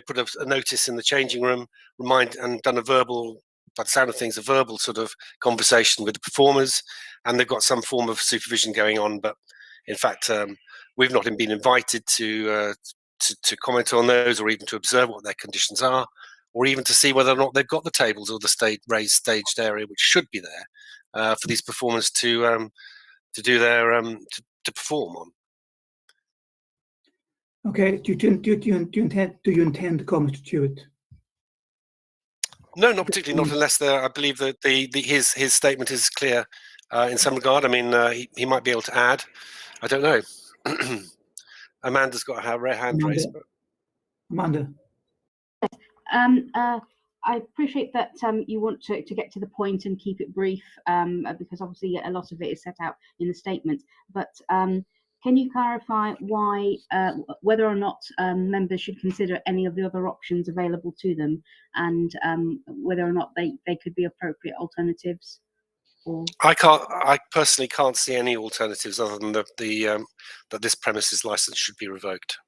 put a notice in the changing room, and done a verbal, by the sound of things, a verbal sort of conversation with the performers, and they've got some form of supervision going on. But in fact, we've not been invited to comment on those, or even to observe what their conditions are, or even to see whether or not they've got the tables or the raised staged area, which should be there for these performers to do their to perform on. Okay. Do you intend to call Mr. Tuitt? No, not particularly. Not unless I believe that his statement is clear in some regard. I mean, he might be able to add. I don't know. Amanda's got her hand raised. Amanda. I appreciate that you want to get to the point and keep it brief, because obviously a lot of it is set out in the statement. But can you clarify why, whether or not members should consider any of the other options available to them, and whether or not they could be appropriate alternatives? I personally can't see any alternatives other than that this premises license should be revoked.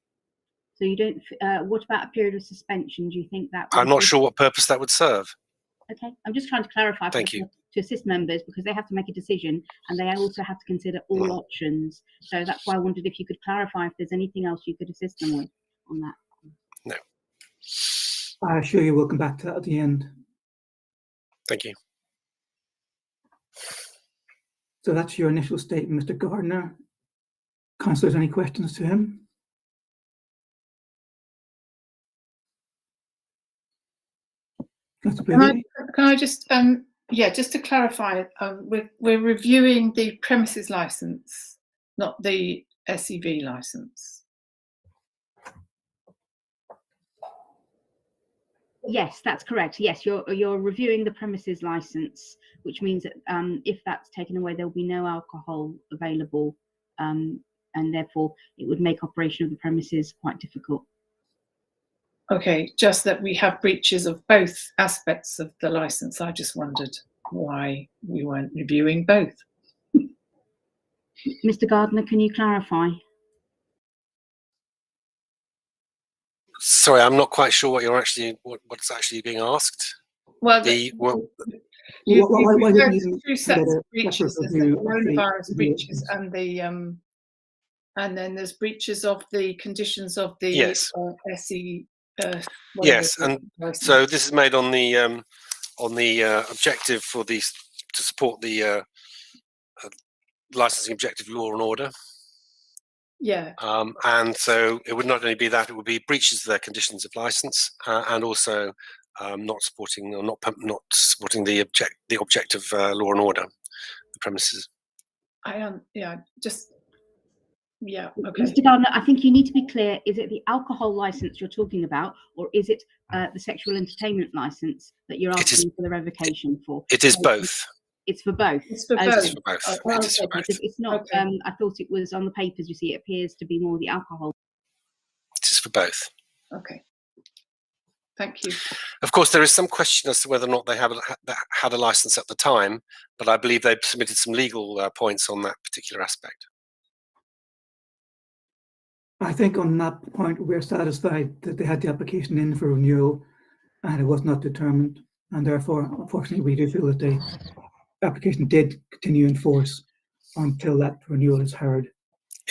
So you don't. What about a period of suspension? Do you think that? I'm not sure what purpose that would serve. Okay, I'm just trying to clarify. Thank you. To assist members, because they have to make a decision and they also have to consider all options. So that's why I wondered if you could clarify if there's anything else you could assist them with on that. No. I assure you we'll come back to that at the end. Thank you. So that's your initial statement, Mr. Gardner. Councillors, any questions to him? Can I just just to clarify, we're reviewing the premises license, not the SEV license. Yes, that's correct. Yes, you're reviewing the premises license, which means that if that's taken away, there will be no alcohol available, and therefore it would make operation of the premises quite difficult. Okay, just that we have breaches of both aspects of the license. I just wondered why we weren't reviewing both. Mr. Gardner, can you clarify? Sorry, I'm not quite sure what what's actually being asked. Well, you referred to two sets of breaches: the coronavirus breaches and then there's breaches of the conditions of the SE. Yes, and so this is made on the objective for these to support the licensing objective, law and order. Yeah. And so it would not only be that; it would be breaches of their conditions of license, and also not supporting or not supporting the object of law and order, the premises. Okay. Mr. Gardner, I think you need to be clear. Is it the alcohol license you're talking about, or is it the sexual entertainment license that you're asking for the revocation for? It is both. It's for both. It's for Okay. both. It's for both. Oh, It is for okay, both. because it's not. Okay. I thought it was on the papers. You see, it appears to be more the alcohol. It is for both. Okay. Thank you. Of course, there is some question as to whether or not they had a license at the time, but I believe they've submitted some legal points on that particular aspect. I think on that point, we're satisfied that they had the application in for renewal and it was not determined. And therefore, unfortunately, we do feel that the application did continue in force until that renewal is heard.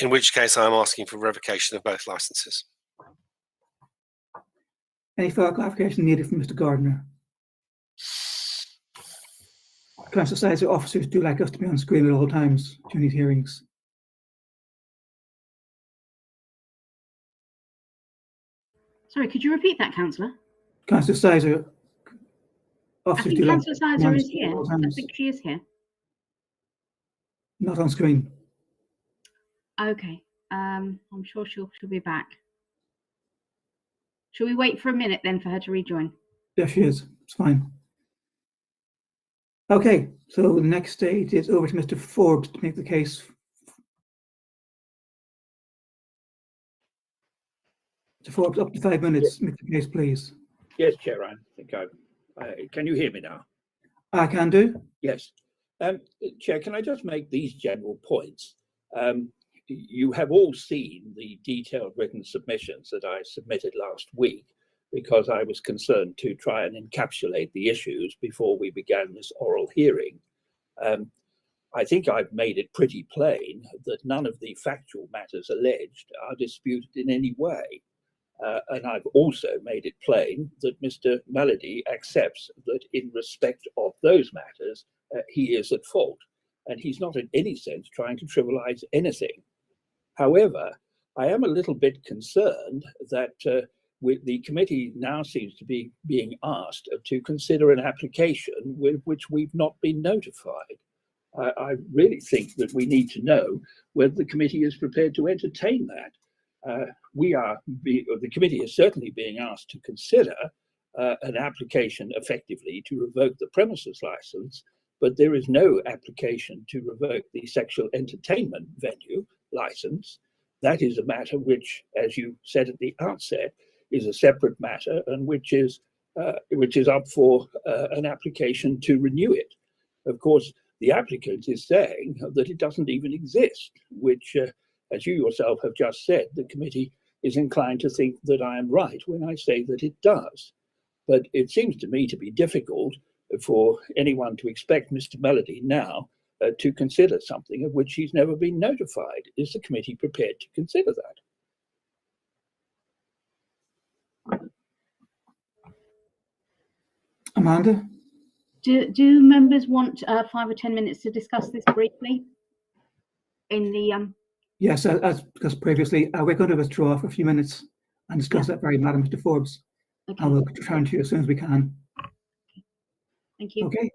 In which case, I'm asking for revocation of both licenses. Any further clarification needed from Mr. Gardner? Council says that officers do like us to be on screen at all times during these hearings. Sorry, could you repeat that, Councillor? Councillor Sizer, I officers think do like Councillor Sizer is here. at all I times, think she is here. not on screen. Okay. I'm sure she'll be back. Shall we wait for a minute then for her to rejoin? There she is. It's fine. Okay, so the next stage is over to Mr. Forbes to make the case. Mr. Forbes, up to 5 minutes. Make the case, please. Yes, Chair, I think can you hear me now? I can do. Yes. Chair, can I just make these general points? You have all seen the detailed written submissions that I submitted last week because I was concerned to try and encapsulate the issues before we began this oral hearing. I think I've made it pretty plain that none of the factual matters alleged are disputed in any way. And I've also made it plain that Mr. Melody accepts that in respect of those matters, he is at fault. And he's not in any sense trying to trivialize anything. However, I am a little bit concerned that the committee now seems to be being asked to consider an application with which we've not been notified. I really think that we need to know whether the committee is prepared to entertain that. The committee is certainly being asked to consider an application effectively to revoke the premises license, but there is no application to revoke the sexual entertainment venue license. That is a matter which, as you said at the outset, is a separate matter and which is up for an application to renew it. Of course, the applicant is saying that it doesn't even exist, which, as you yourself have just said, the committee is inclined to think that I am right when I say that it does. But it seems to me to be difficult for anyone to expect Mr. Melody now to consider something of which he's never been notified. Is the committee prepared to consider that? Amanda? Do members want 5 or 10 minutes to discuss this briefly? In the Yes, as discussed previously, we're going to withdraw for a few minutes and discuss that very matter, Mr. Forbes. Okay. And we'll return to you as soon as we can. Thank you. Okay.